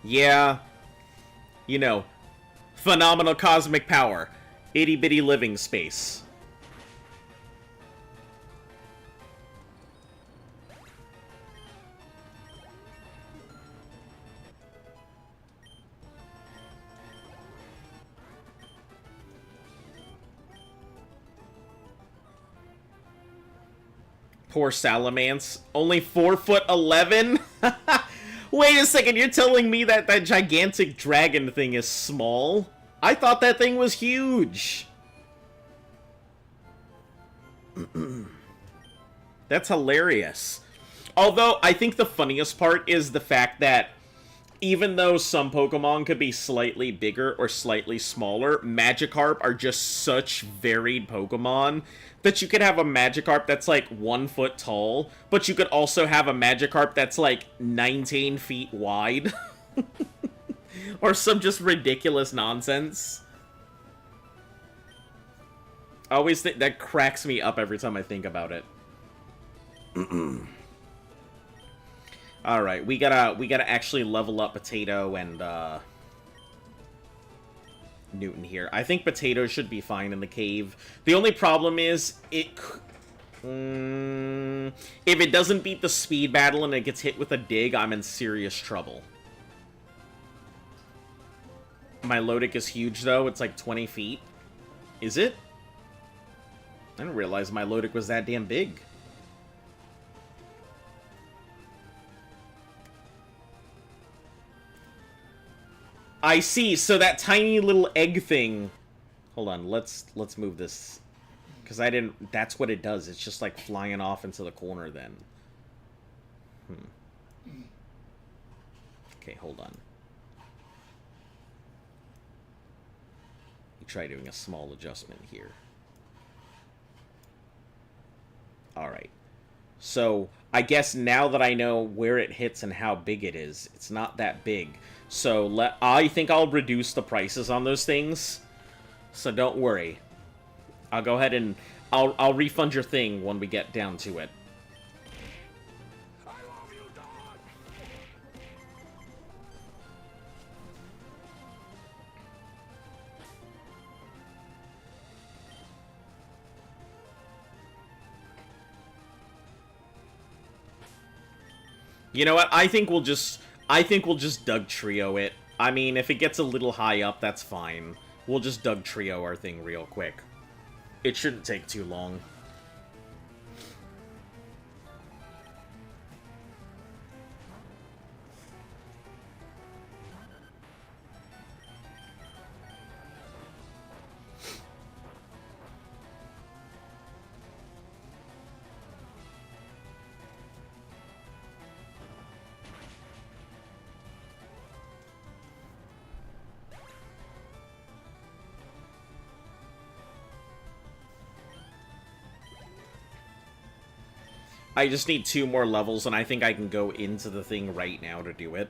Yeah. You know, phenomenal cosmic power. Itty-bitty living space. Poor Salamence. Only 4'11"? Wait a second, you're telling me that that gigantic dragon thing is small? I thought that thing was huge. That's hilarious. Although, I think the funniest part is the fact that even though some Pokemon could be slightly bigger or slightly smaller, Magikarp are just such varied Pokemon that you could have a Magikarp that's like 1 foot tall, but you could also have a Magikarp that's like 19 feet wide. Or some just ridiculous nonsense. I always think that cracks me up every time I think about it. Alright, we gotta actually level up Potato and Newton here. I think Potato should be fine in the cave. The only problem is if it doesn't beat the speed battle and it gets hit with a dig, I'm in serious trouble. My Lodic is huge though, it's like 20 feet. Is it? I didn't realize my Lodic was that damn big. I see, so that tiny little egg thing... Hold on, let's move this. Because I didn't... That's what it does, it's just like flying off into the corner then. Okay, hold on. Try doing a small adjustment here. Alright. So, I guess now that I know where it hits and how big it is, it's not that big. So, I think I'll reduce the prices on those things. So don't worry. I'll go ahead and... I'll refund your thing when we get down to it. You know what? I think we'll just Doug Trio it. I mean, if it gets a little high up, that's fine. We'll just Doug Trio our thing real quick. It shouldn't take too long. I just need 2 more levels, and I think I can go into the thing right now to do it.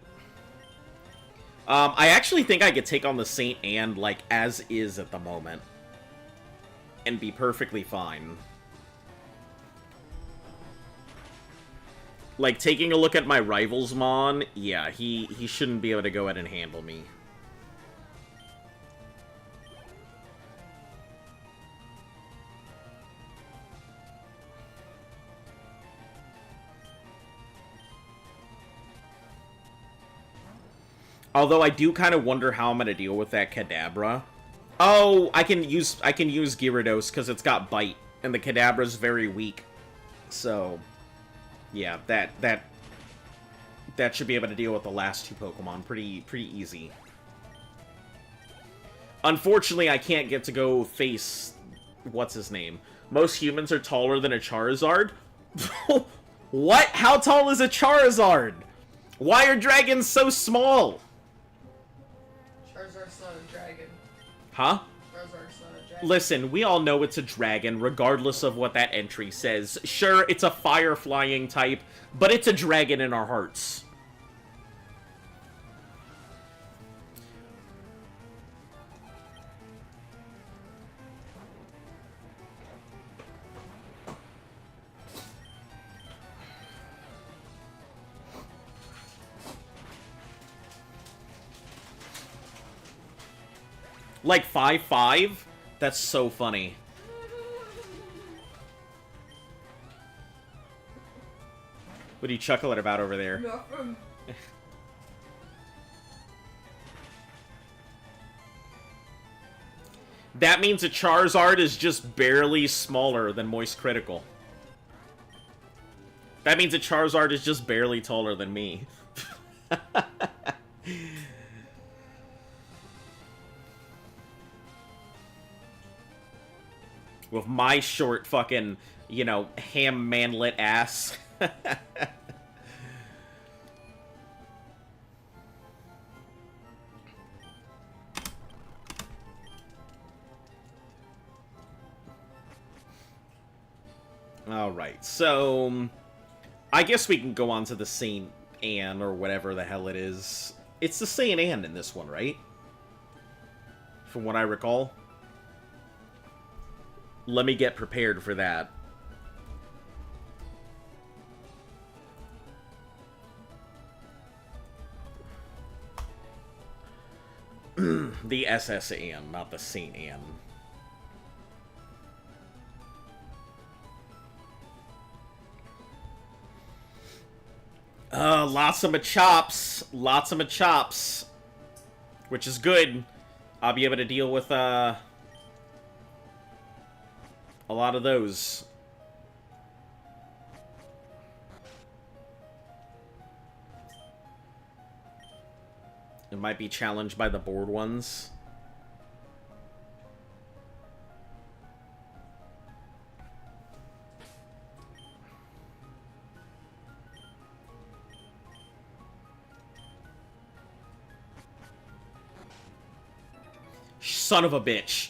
I actually think I could take on the Saint Anne, like, as is at the moment. And be perfectly fine. Like, taking a look at my rivals Mon, yeah, he shouldn't be able to go ahead and handle me. Although I do kind of wonder how I'm gonna deal with that Kadabra. Oh, I can use Gyarados because it's got Bite, and the Kadabra's very weak. So, yeah, that should be able to deal with the last 2 Pokemon pretty easy. Unfortunately, I can't get to go face what's his name. Most humans are taller than a Charizard. What? How tall is a Charizard? Why are dragons so small? Charizard's not a dragon. Huh? Charizard's not a dragon. Listen, we all know it's a dragon, regardless of what that entry says. Sure, it's a fire-flying type, but it's a dragon in our hearts. Like 5'5"? That's so funny. What are you chuckling about over there? Nothing. That means a Charizard is just barely smaller than Moist Critical. That means a Charizard is just barely taller than me. With my short fucking, you know, ham manlet ass. Alright, so I guess we can go on to the Saint Anne, or whatever the hell it is. It's the Saint Anne in this one, right? From what I recall. Let me get prepared for that. The SS Anne, not the Saint Anne. Lots of Machops. Lots of Machops. Which is good. I'll be able to deal with, a lot of those. It might be challenged by the board ones. Son of a bitch.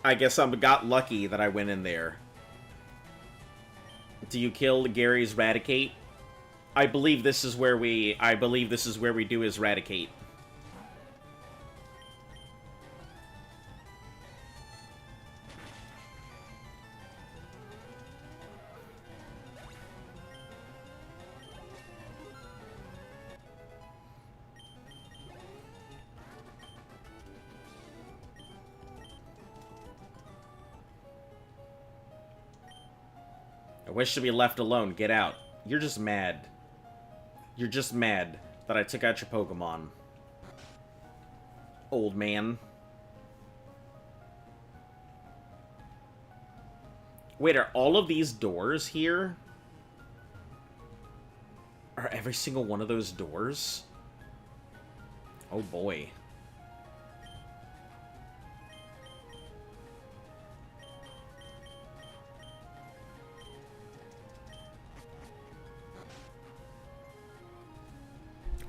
I guess I got lucky that I went in there. Do you kill Gary's Raticate? I believe this is where we do his Raticate. I wish to be left alone. Get out. You're just mad. You're just mad that I took out your Pokemon. Old man. Wait, are all of these doors here? Are every single one of those doors? Oh boy.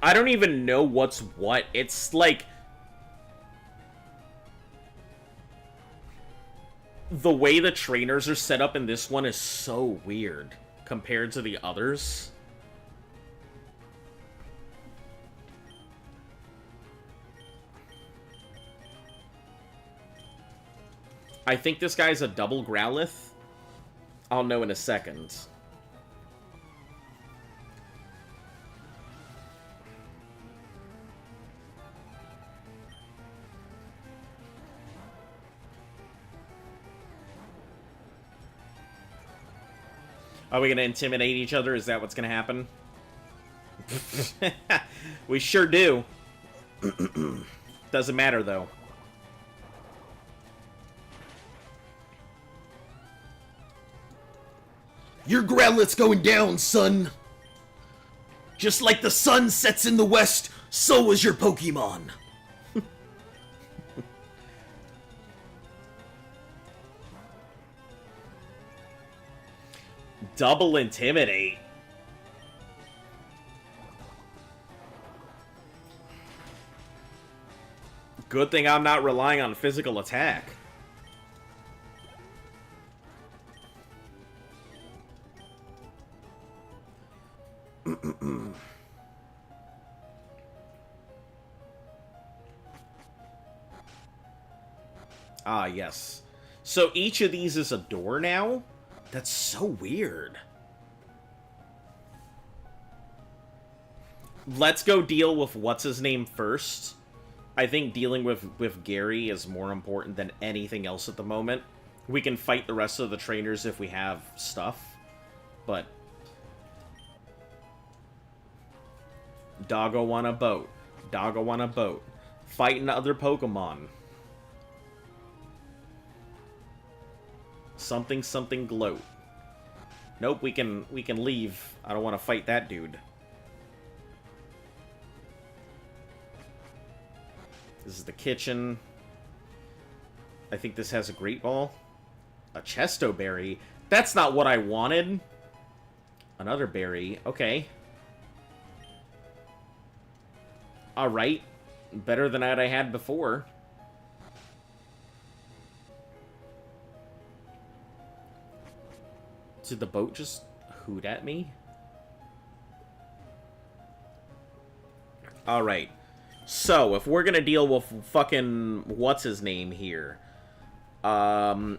I don't even know what's what. It's like... the way the trainers are set up in this one is so weird compared to the others. I think this guy's a double Growlithe. I'll know in a second. Are we going to intimidate each other? Is that what's going to happen? We sure do. Doesn't matter, though. Your Growlitte's going down, son. Just like the sun sets in the west, so is your Pokemon. Double Intimidate. Good thing I'm not relying on physical attack. Ah, yes. So each of these is a door now? That's so weird. Let's go deal with what's-his-name first. I think dealing with Gary is more important than anything else at the moment. We can fight the rest of the trainers if we have stuff, but... Doggo on a boat. Doggo on a boat. Fighting other Pokemon. Something, something, gloat. Nope, we can leave. I don't want to fight that dude. This is the kitchen. I think this has a Great Ball. A Chesto Berry. That's not what I wanted. Another berry. Okay. Alright. Better than that I had before. Did the boat just hoot at me? Alright. So, if we're gonna deal with fucking... what's-his-name here?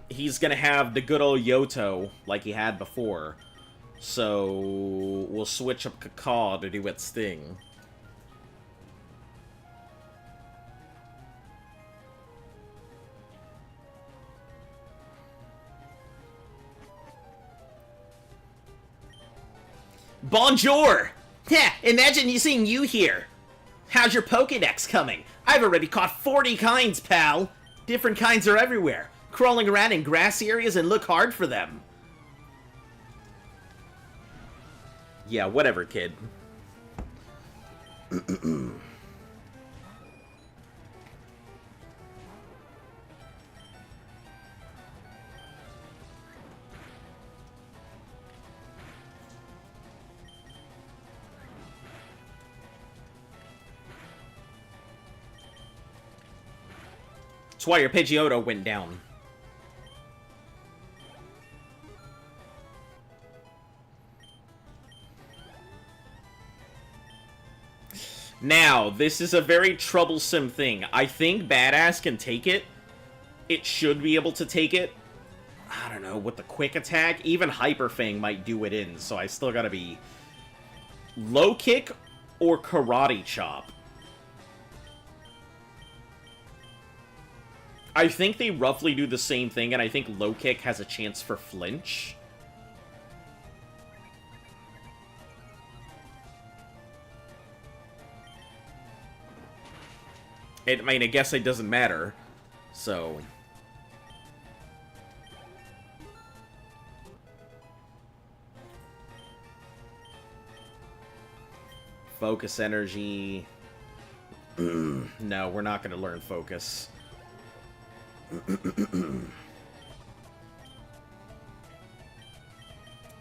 He's gonna have the good old Yoto, like he had before. So, we'll switch up Cacaw to do its thing. Bonjour! Yeah, imagine seeing you here. How's your Pokédex coming? I've already caught 40 kinds, pal. Different kinds are everywhere. Crawling around in grassy areas and look hard for them. Yeah, whatever, kid. That's why your Pidgeotto went down. Now, this is a very troublesome thing. I think Badass can take it. It should be able to take it. I don't know, with the quick attack. Even Hyper Fang might do it in, so I still gotta be... Low Kick or Karate Chop? I think they roughly do the same thing, and I think Low Kick has a chance for flinch. I mean, I guess it doesn't matter, so... Focus Energy... No, we're not going to learn Focus.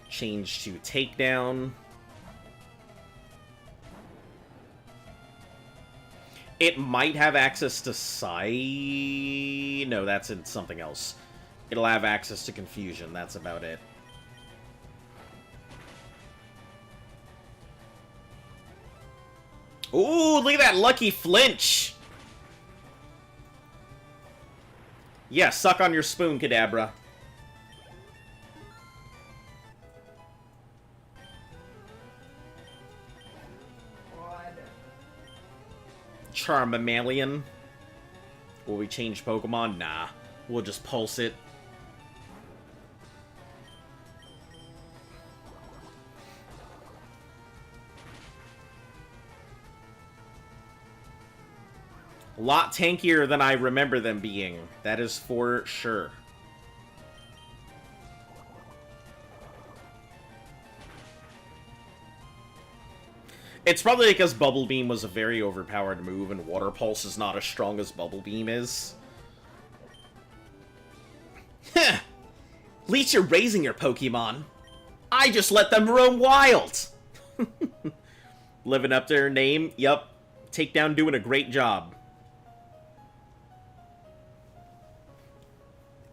Change to Takedown. It might have access to Psi... No, that's in something else. It'll have access to Confusion, that's about it. Ooh, look at that lucky flinch! Yeah, suck on your spoon, Kadabra. Charmeleon. Will we change Pokemon? Nah. We'll just pulse it. A lot tankier than I remember them being. That is for sure. It's probably because Bubble Beam was a very overpowered move, and Water Pulse is not as strong as Bubble Beam is. Heh! At least you're raising your Pokemon. I just let them roam wild! Living up to her name? Yup. Takedown doing a great job.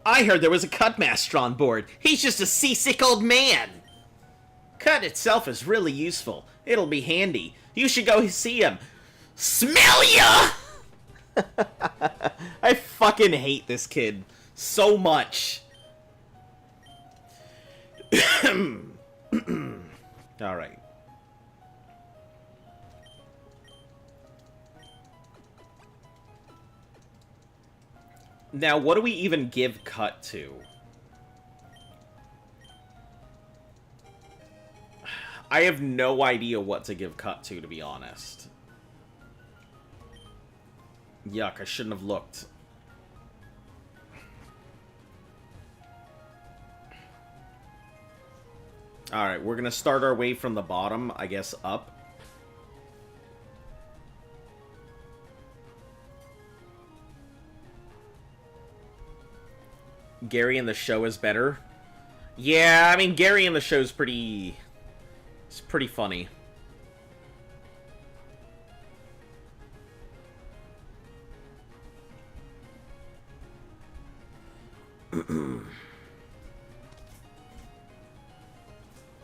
I heard there was a Cutmaster on board. He's just a seasick old man. Cut itself is really useful. It'll be handy. You should go see him. Smell ya! I fucking hate this kid so much. Alright. Now, what do we even give Cut to? I have no idea what to give Cut to be honest. Yuck, I shouldn't have looked. Alright, we're gonna start our way from the bottom, I guess, up. Gary in the show is better. Yeah, I mean, Gary in the show is pretty... It's pretty funny.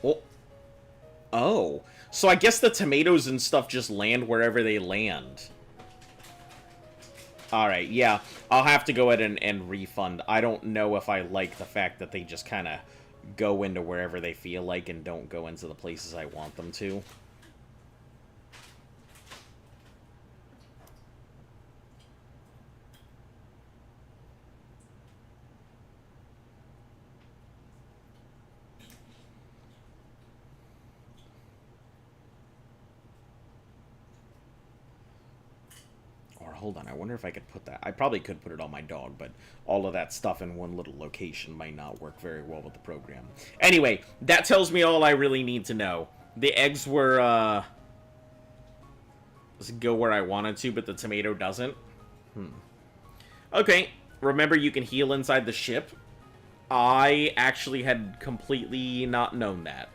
Oh. Oh. So I guess the tomatoes and stuff just land wherever they land. Alright, yeah. I'll have to go ahead and refund. I don't know if I like the fact that they just kind of go into wherever they feel like and don't go into the places I want them to. Hold on, I wonder if I could put that... I probably could put it on my dog, but all of that stuff in one little location might not work very well with the program. Anyway, that tells me all I really need to know. The eggs were, go where I wanted to, but the tomato doesn't. Okay, remember you can heal inside the ship? I actually had completely not known that.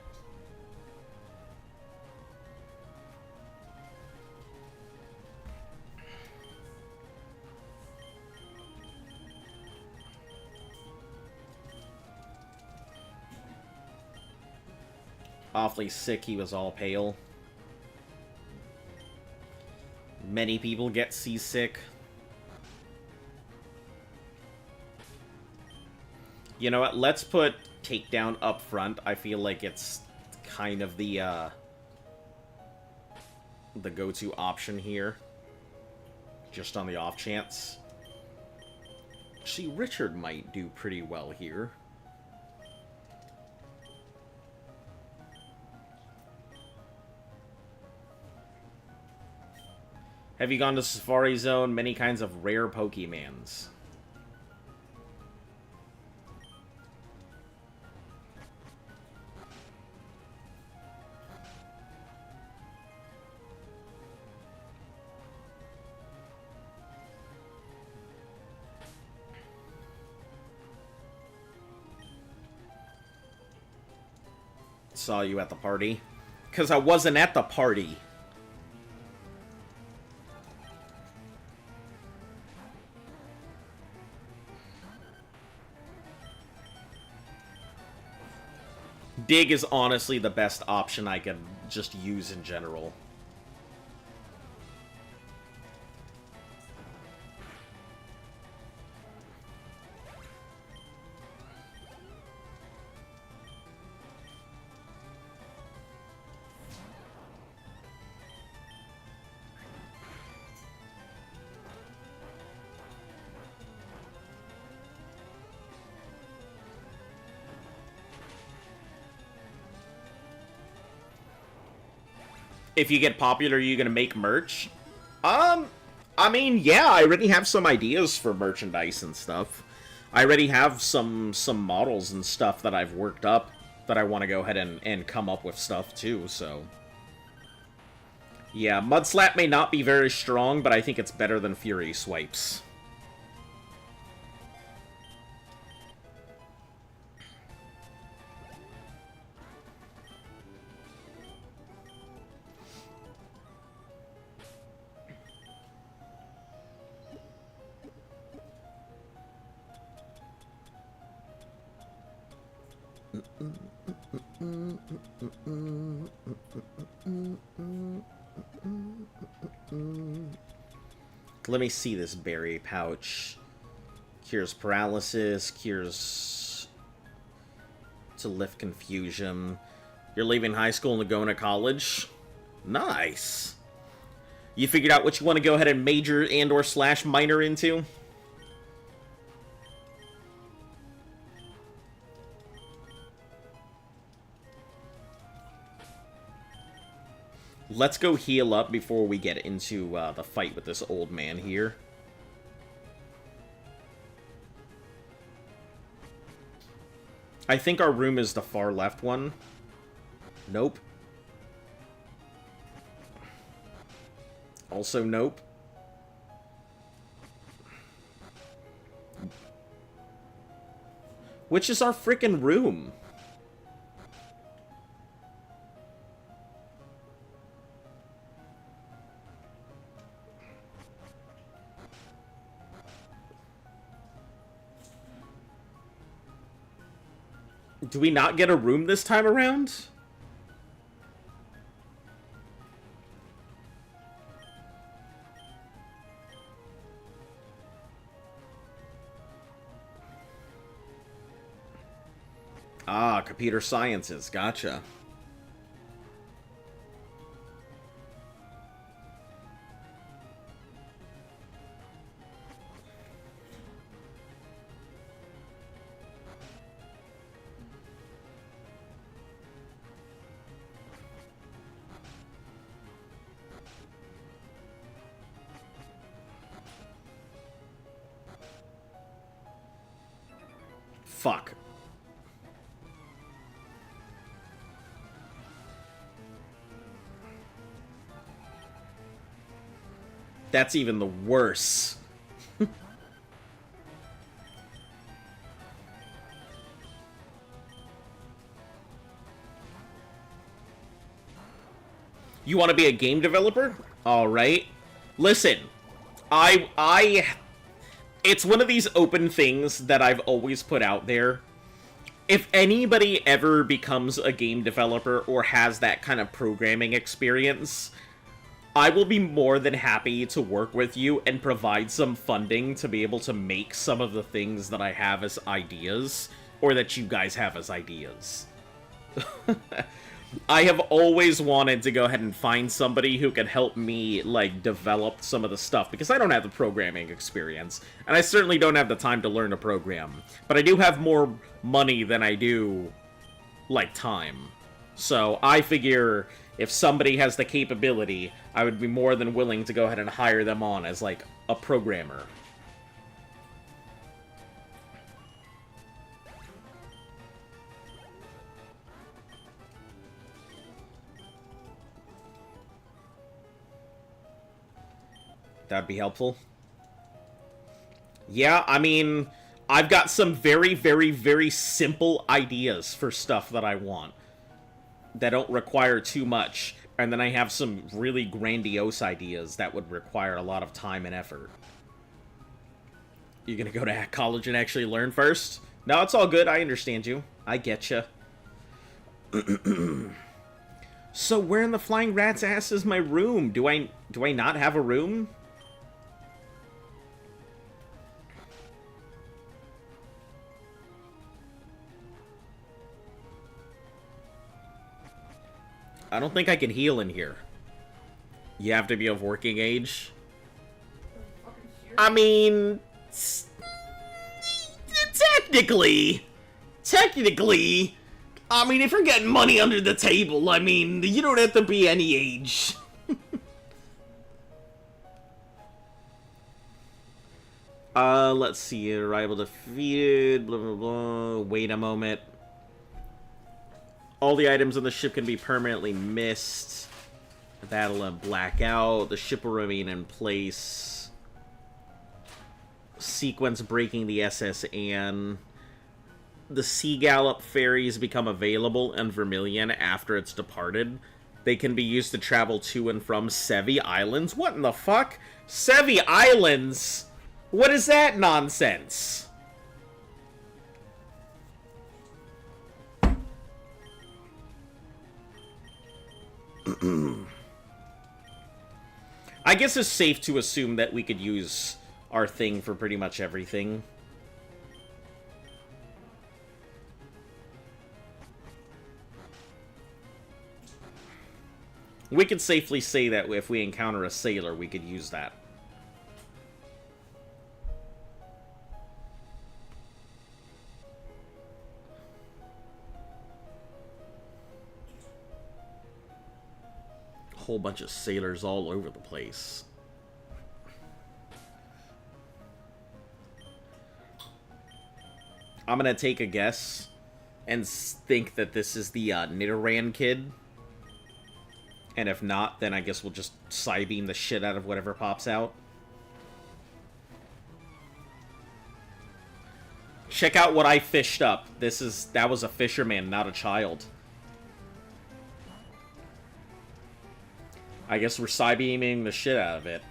Awfully sick, he was all pale. Many people get seasick. You know what, let's put Takedown up front. I feel like it's kind of the go-to option here. Just on the off chance. See, Richard might do pretty well here. Have you gone to Safari Zone? Many kinds of rare Pokemans. Saw you at the party. 'Cause I wasn't at the party. Dig is honestly the best option I can just use in general. If you get popular, are you gonna make merch? I mean, yeah, I already have some ideas for merchandise and stuff. I already have some models and stuff that I've worked up that I want to go ahead and come up with stuff too, so... Yeah, Mudslap may not be very strong, but I think it's better than Fury Swipes. Let me see this berry pouch. Cures paralysis, cures to lift confusion. You're leaving high school and going to college? Nice. You figured out what you want to go ahead and major and or slash minor into? Let's go heal up before we get into the fight with this old man here. I think our room is the far left one. Nope. Also nope. Which is our frickin' room? Do we not get a room this time around? Ah, computer sciences. Gotcha. Fuck. That's even the worse. You want to be a game developer? All right. Listen, it's one of these open things that I've always put out there. If anybody ever becomes a game developer or has that kind of programming experience, I will be more than happy to work with you and provide some funding to be able to make some of the things that I have as ideas, or that you guys have as ideas. I have always wanted to go ahead and find somebody who can help me, like, develop some of the stuff, because I don't have the programming experience, and I certainly don't have the time to learn to program. But I do have more money than I do, like, time. So I figure if somebody has the capability, I would be more than willing to go ahead and hire them on as, like, a programmer. That'd be helpful. Yeah, I mean, I've got some very, very, very simple ideas for stuff that I want that don't require too much. And then I have some really grandiose ideas that would require a lot of time and effort. You gonna go to college and actually learn first? No, it's all good. I understand you. I get you. So where in the flying rat's ass is my room? Do I not have a room? I don't think I can heal in here. You have to be of working age. I mean, technically, I mean, if you're getting money under the table, I mean, you don't have to be any age. Let's see, arrival defeated, blah, blah, blah, wait a moment. All the items on the ship can be permanently missed. That'll black out. The ship will remain in place. Sequence breaking the SS Anne. The Sea Gallop ferries become available in Vermilion after it's departed. They can be used to travel to and from Sevi Islands. What in the fuck? Sevi Islands? What is that nonsense? I guess it's safe to assume that we could use our thing for pretty much everything. We could safely say that if we encounter a sailor, we could use that. Whole bunch of sailors all over the place. I'm gonna take a guess and think that this is the Nidoran kid. And if not, then I guess we'll just Psybeam the shit out of whatever pops out. Check out what I fished up. That was a fisherman, not a child. I guess we're Psybeaming the shit out of it.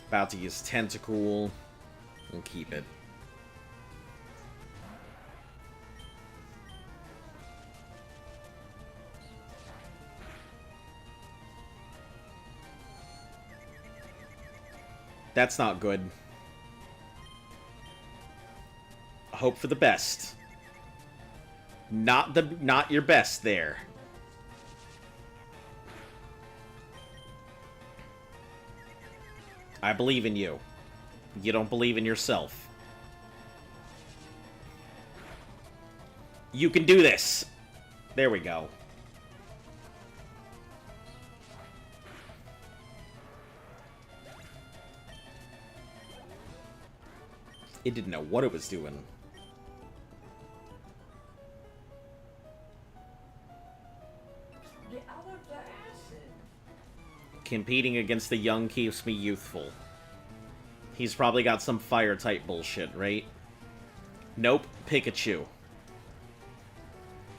About to use Tentacool. We'll keep it. That's not good. Hope for the best. Not your best there. I believe in you. You don't believe in yourself. You can do this. There we go. It didn't know what it was doing. Get out of the acid. Competing against the young keeps me youthful. He's probably got some fire-type bullshit, right? Nope, Pikachu.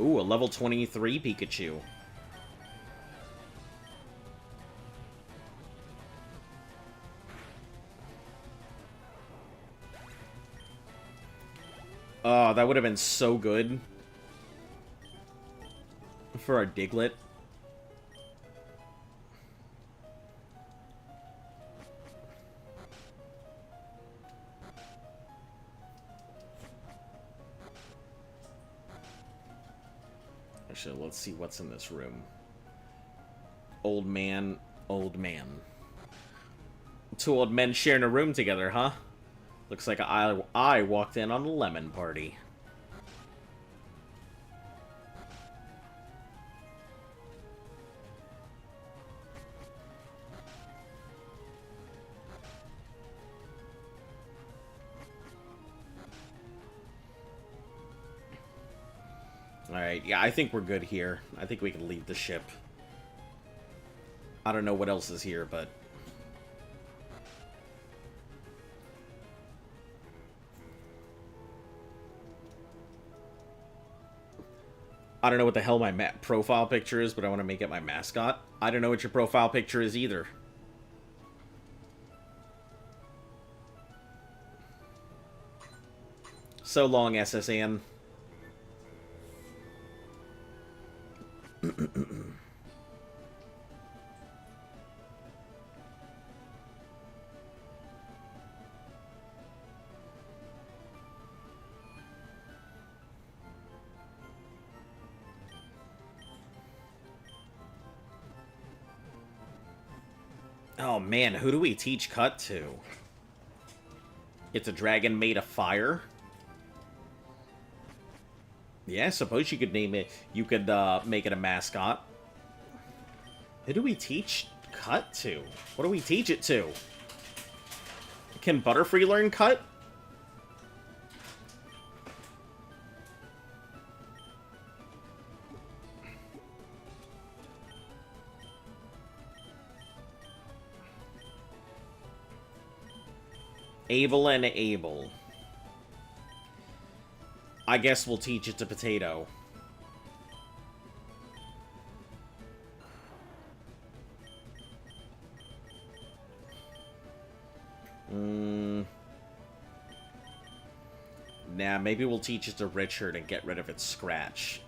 Ooh, a level 23 Pikachu. Oh, that would have been so good. For our Diglett. Actually, let's see what's in this room. Old man, old man. Two old men sharing a room together, huh? Looks like I walked in on a lemon party. Alright, yeah, I think we're good here. I think we can leave the ship. I don't know what else is here, but... I don't know what the hell my profile picture is, but I want to make it my mascot. I don't know what your profile picture is either. So long, SSN. Oh man, who do we teach cut to? It's a dragon made of fire? Yeah, I suppose you could name it. You could make it a mascot. Who do we teach cut to? What do we teach it to? Can Butterfree learn cut? Able and able. I guess we'll teach it to Potato. Nah, maybe we'll teach it to Richard and get rid of its scratch.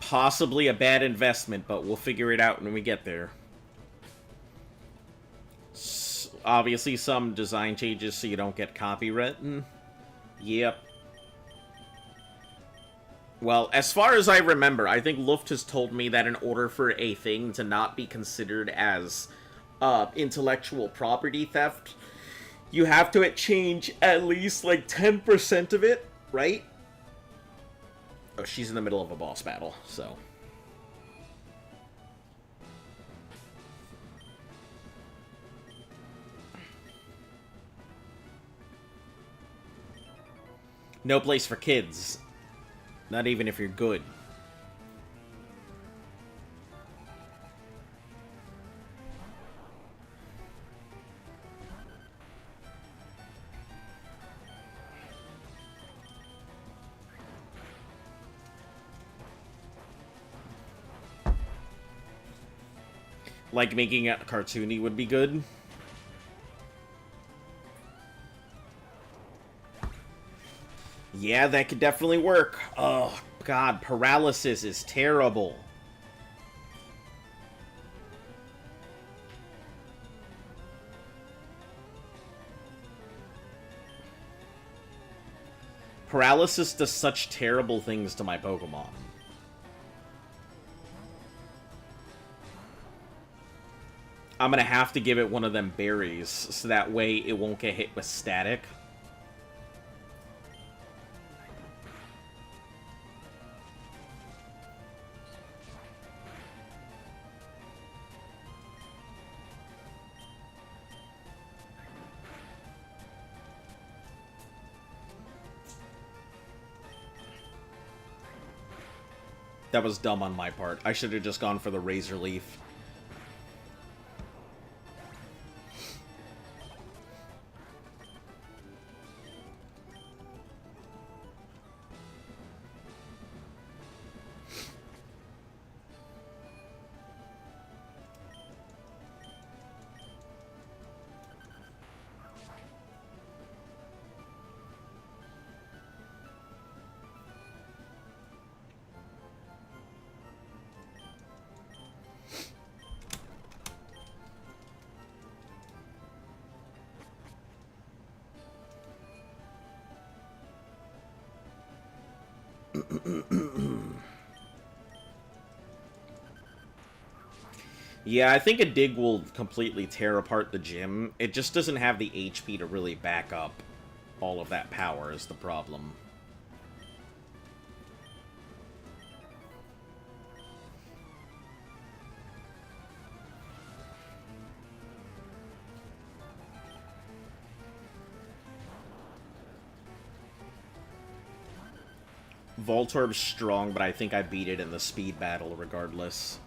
Possibly a bad investment, but we'll figure it out when we get there. Obviously, some design changes so you don't get copywritten. Yep. Well, as far as I remember, I think Luft has told me that in order for a thing to not be considered as intellectual property theft, you have to change at least like 10% of it, right? Oh, she's in the middle of a boss battle, so... No place for kids. Not even if you're good. Like, making it cartoony would be good. Yeah, that could definitely work. Oh, God, paralysis is terrible. Paralysis does such terrible things to my Pokemon. I'm gonna have to give it one of them berries, so that way it won't get hit with static. That was dumb on my part. I should have just gone for the Razor Leaf. Yeah, I think a dig will completely tear apart the gym. It just doesn't have the HP to really back up all of that power is the problem. Voltorb's strong, but I think I beat it in the speed battle regardless.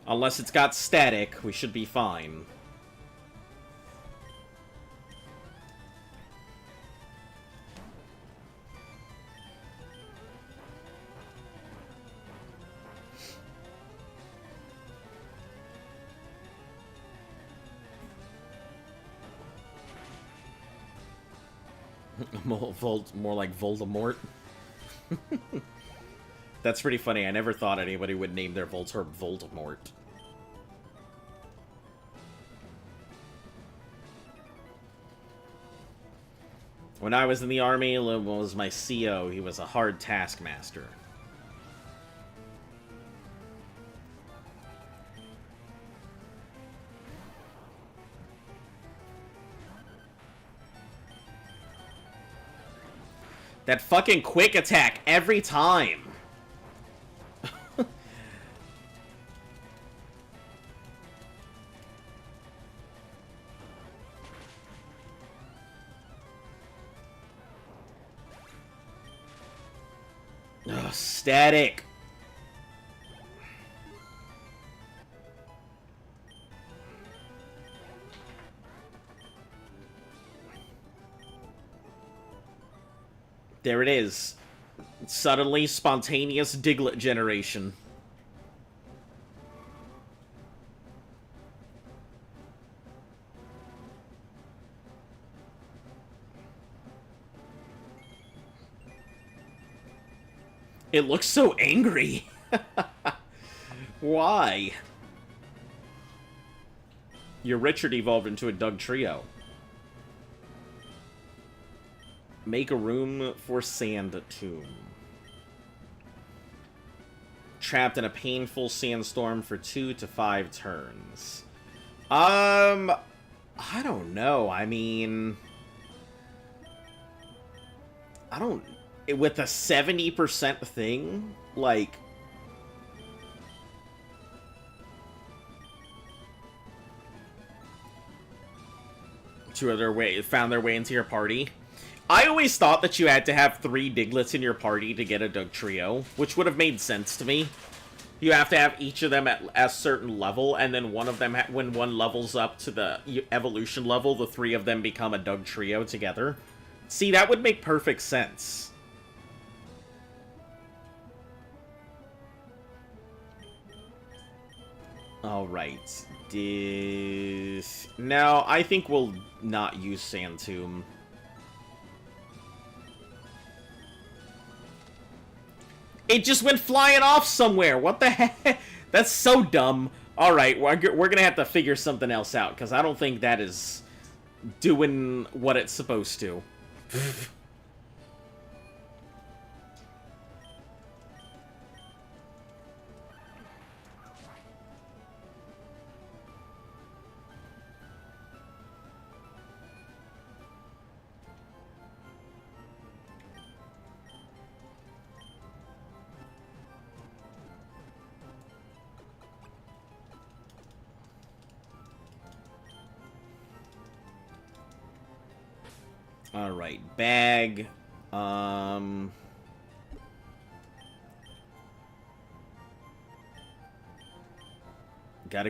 Unless it's got static, we should be fine. More like Voldemort. That's pretty funny. I never thought anybody would name their Voltorb Voldemort. When I was in the army, Lim was my CO. He was a hard taskmaster. That fucking quick attack every time. Ugh, static. There it is. Suddenly spontaneous Diglett generation. It looks so angry. Why? Your Richard evolved into a Doug Trio. Make a room for Sand Tomb. Trapped in a painful sandstorm for 2 to 5 turns. I don't know. I mean... I don't... With a 70% thing, like... Found their way into your party. I always thought that you had to have 3 Diglets in your party to get a Doug Trio, which would have made sense to me. You have to have each of them at a certain level, and then one of them, when one levels up to the evolution level, the 3 of them become a Doug Trio together. See, that would make perfect sense. Alright. No, I think we'll not use Sand Tomb. It just went flying off somewhere. What the heck? That's so dumb. Alright, we're gonna have to figure something else out, because I don't think that is doing what it's supposed to. Alright, bag. Gotta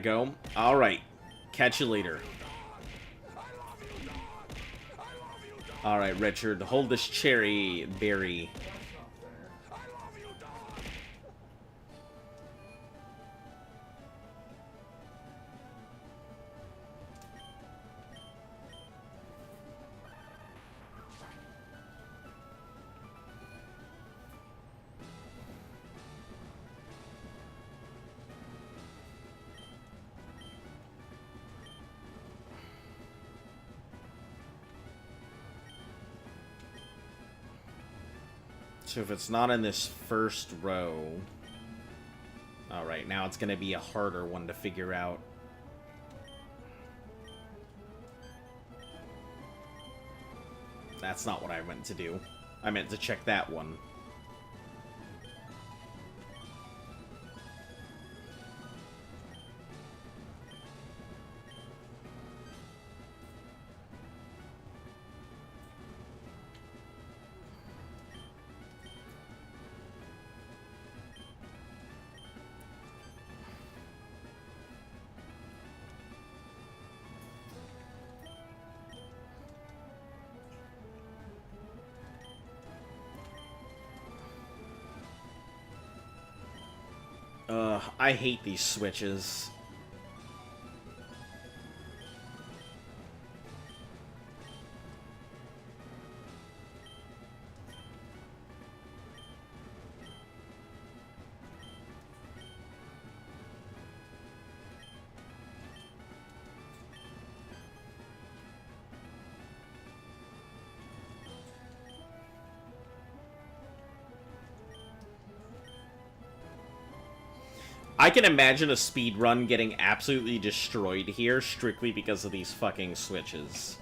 go. Alright. Catch you later. Alright, Richard. Hold this cherry berry. So if it's not in this first row... Alright, now it's going to be a harder one to figure out. That's not what I meant to do. I meant to check that one. I hate these switches. I can imagine a speedrun getting absolutely destroyed here strictly because of these fucking switches.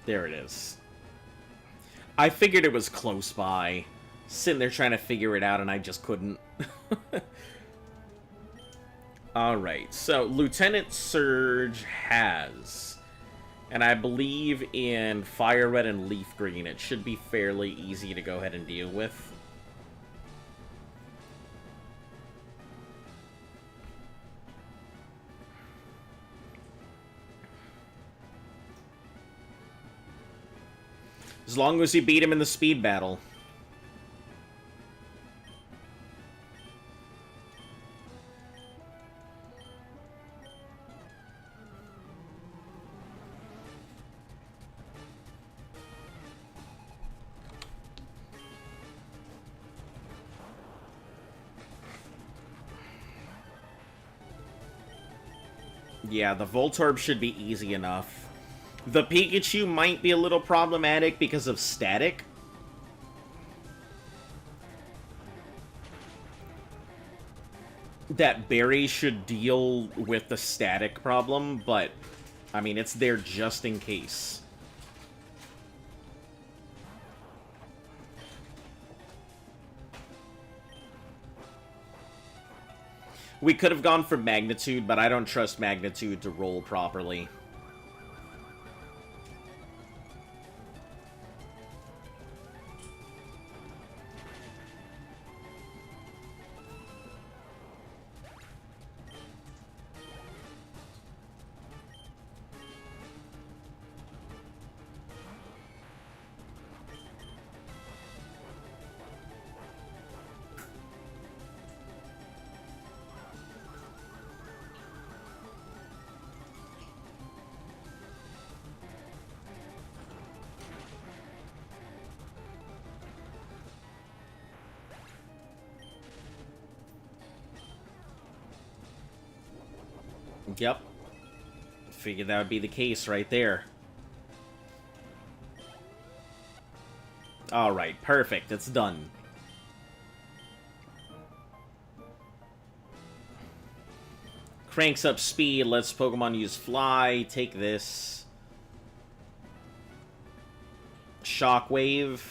There it is. I figured it was close by. Sitting there trying to figure it out and I just couldn't. Alright, so Lieutenant Surge has. And I believe in FireRed and Leaf Green it should be fairly easy to go ahead and deal with. As long as you beat him in the speed battle. Yeah, the Voltorb should be easy enough. The Pikachu might be a little problematic because of static. That berry should deal with the static problem, but, I mean, it's there just in case. We could have gone for Magnitude, but I don't trust Magnitude to roll properly. Yep. Figured that would be the case right there. Alright, perfect. It's done. Cranks up speed, lets Pokemon use Fly. Take this. Shockwave.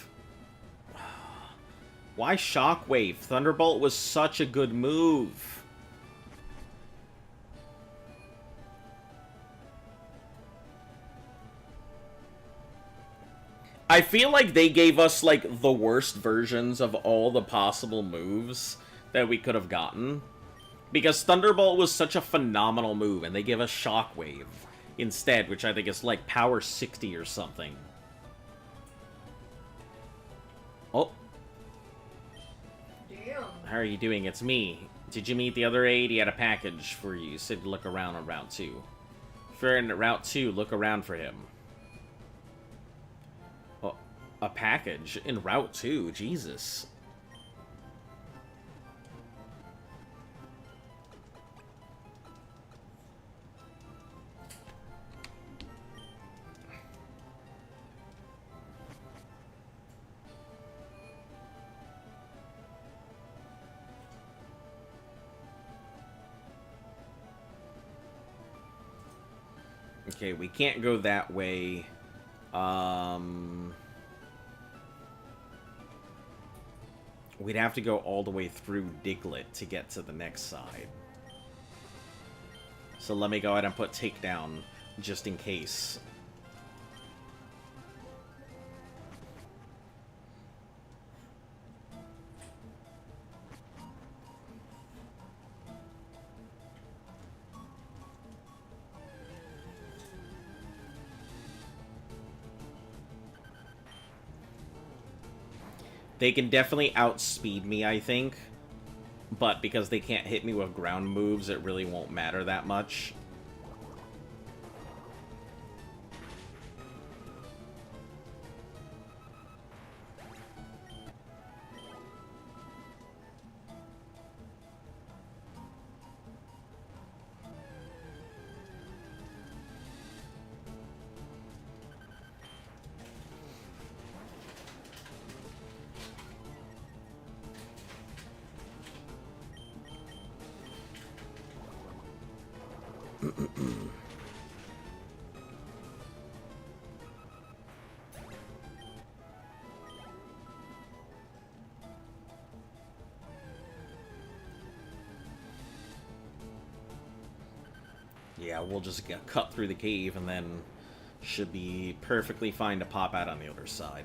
Why Shockwave? Thunderbolt was such a good move. I feel like they gave us, like, the worst versions of all the possible moves that we could have gotten. Because Thunderbolt was such a phenomenal move, and they give us Shockwave instead, which I think is, like, power 60 or something. Oh. Damn. How are you doing? It's me. Did you meet the other aide? He had a package for you. Said to look around on Route 2. If you're in Route 2, look around for him. Oh, a package in Route 2? Jesus. Okay, we can't go that way. We'd have to go all the way through Diglett to get to the next side. So let me go ahead and put Takedown, just in case. They can definitely outspeed me, I think. But because they can't hit me with ground moves, it really won't matter that much. Yeah, we'll just get cut through the cave and then should be perfectly fine to pop out on the other side.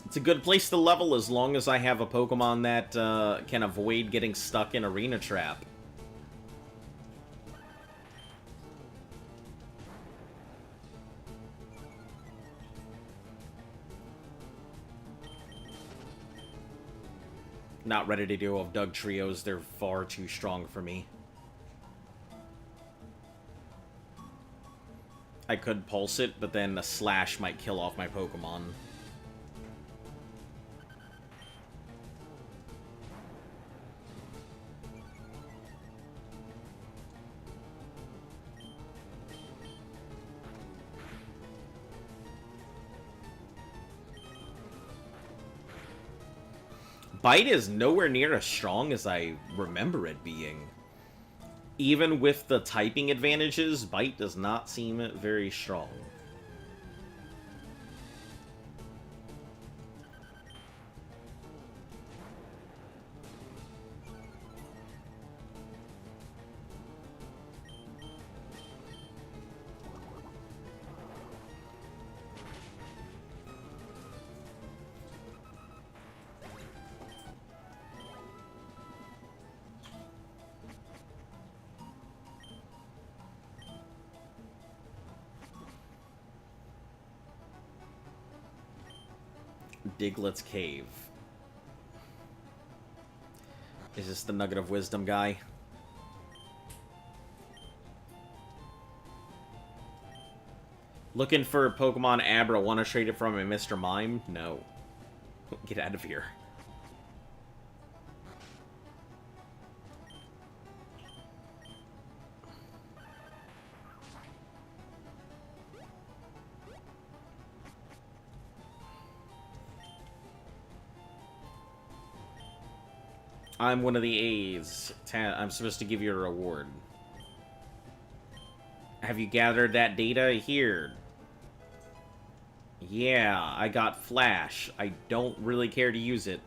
It's a good place to level as long as I have a Pokemon that can avoid getting stuck in Arena Trap. Not ready to deal with Doug Trios, they're far too strong for me. I could pulse it, but then a slash might kill off my Pokemon. Bite is nowhere near as strong as I remember it being. Even with the typing advantages, Bite does not seem very strong. Diglett's Cave. Is this the Nugget of Wisdom guy? Looking for Pokemon Abra. Want to trade it from a Mr. Mime? No. Get out of here. I'm one of the A's. I'm supposed to give you a reward. Have you gathered that data? Here. Yeah, I got Flash. I don't really care to use it.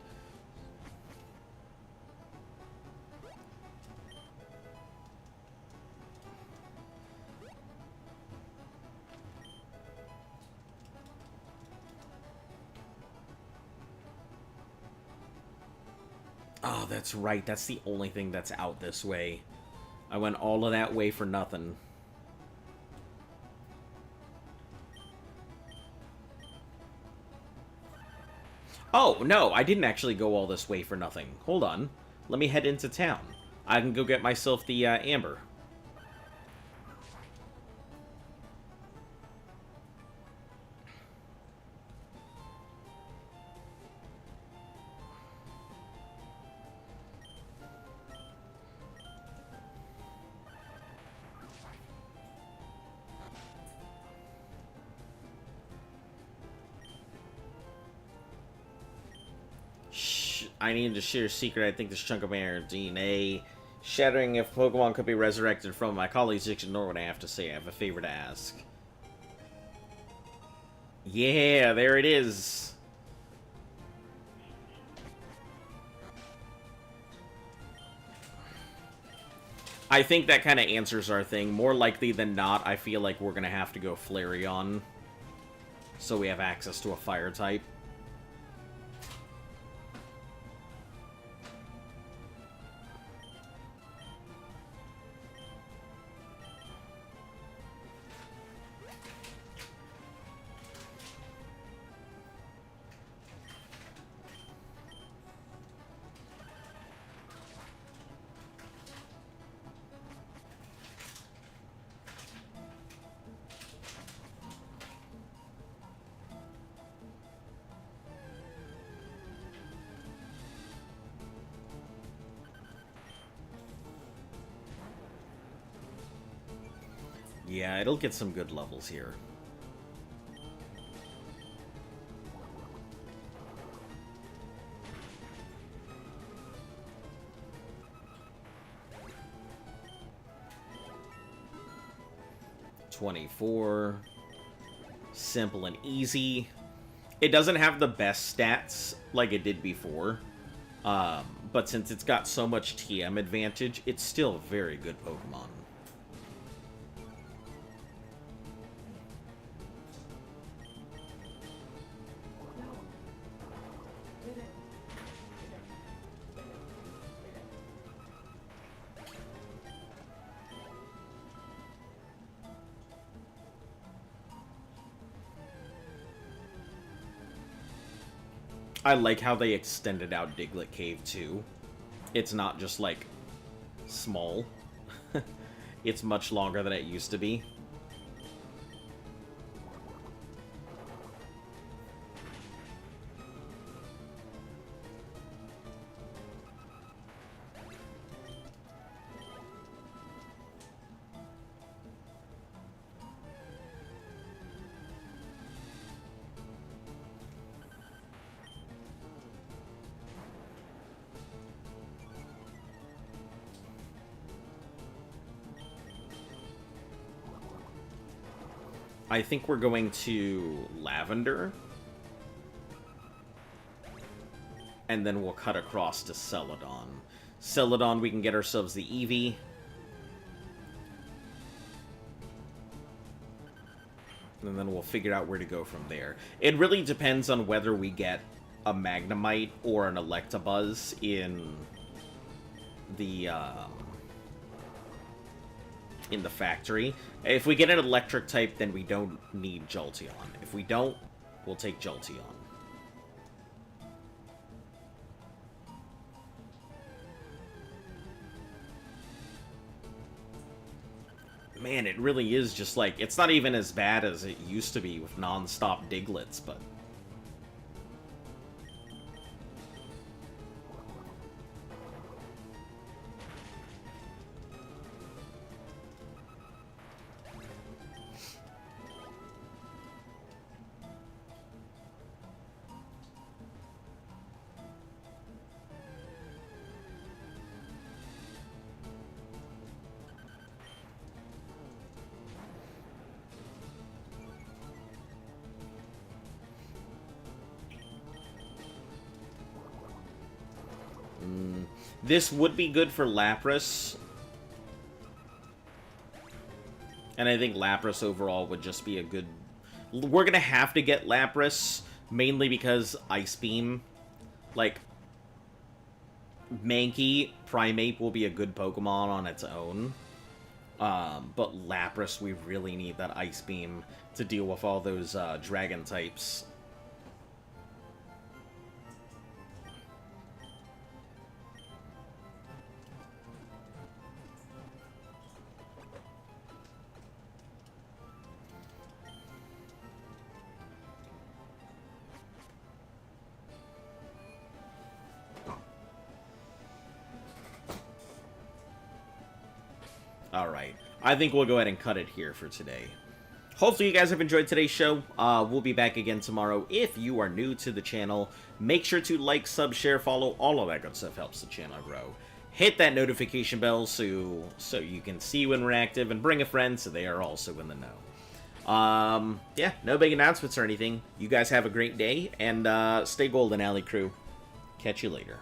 Oh, that's right. That's the only thing that's out this way. I went all of that way for nothing. Oh, no, I didn't actually go all this way for nothing. Hold on. Let me head into town. I can go get myself the Amber. I need to share a secret. I think this chunk of my DNA shattering if Pokemon could be resurrected from my colleagues. Ignore what I have to say. I have a favor to ask. Yeah, there it is. I think that kind of answers our thing. More likely than not, I feel like we're going to have to go Flareon. So we have access to a fire type. Yeah, it'll get some good levels here. $24. Simple and easy. It doesn't have the best stats like it did before. But since it's got so much TM advantage, it's still a very good Pokemon. I like how they extended out Diglett Cave, too. It's not just, like, small. It's much longer than it used to be. I think we're going to Lavender. And then we'll cut across to Celadon. Celadon, we can get ourselves the Eevee. And then we'll figure out where to go from there. It really depends on whether we get a Magnemite or an Electabuzz in the factory. If we get an electric type, then we don't need Jolteon. If we don't, we'll take Jolteon. man, it really is just like, it's not even as bad as it used to be with non-stop Diglets, but... This would be good for Lapras. And I think Lapras overall would just be a good... We're gonna have to get Lapras, mainly because Ice Beam. Like, Mankey, Primeape will be a good Pokemon on its own. But Lapras, we really need that Ice Beam to deal with all those Dragon types. Alright, I think we'll go ahead and cut it here for today. Hopefully you guys have enjoyed today's show. We'll be back again tomorrow. If you are new to the channel, make sure to like, sub, share, follow. All of that good stuff helps the channel grow. Hit that notification bell so you can see when we're active, and bring a friend so they are also in the know. Yeah, no big announcements or anything. You guys have a great day, and stay golden, Alley Crew. Catch you later.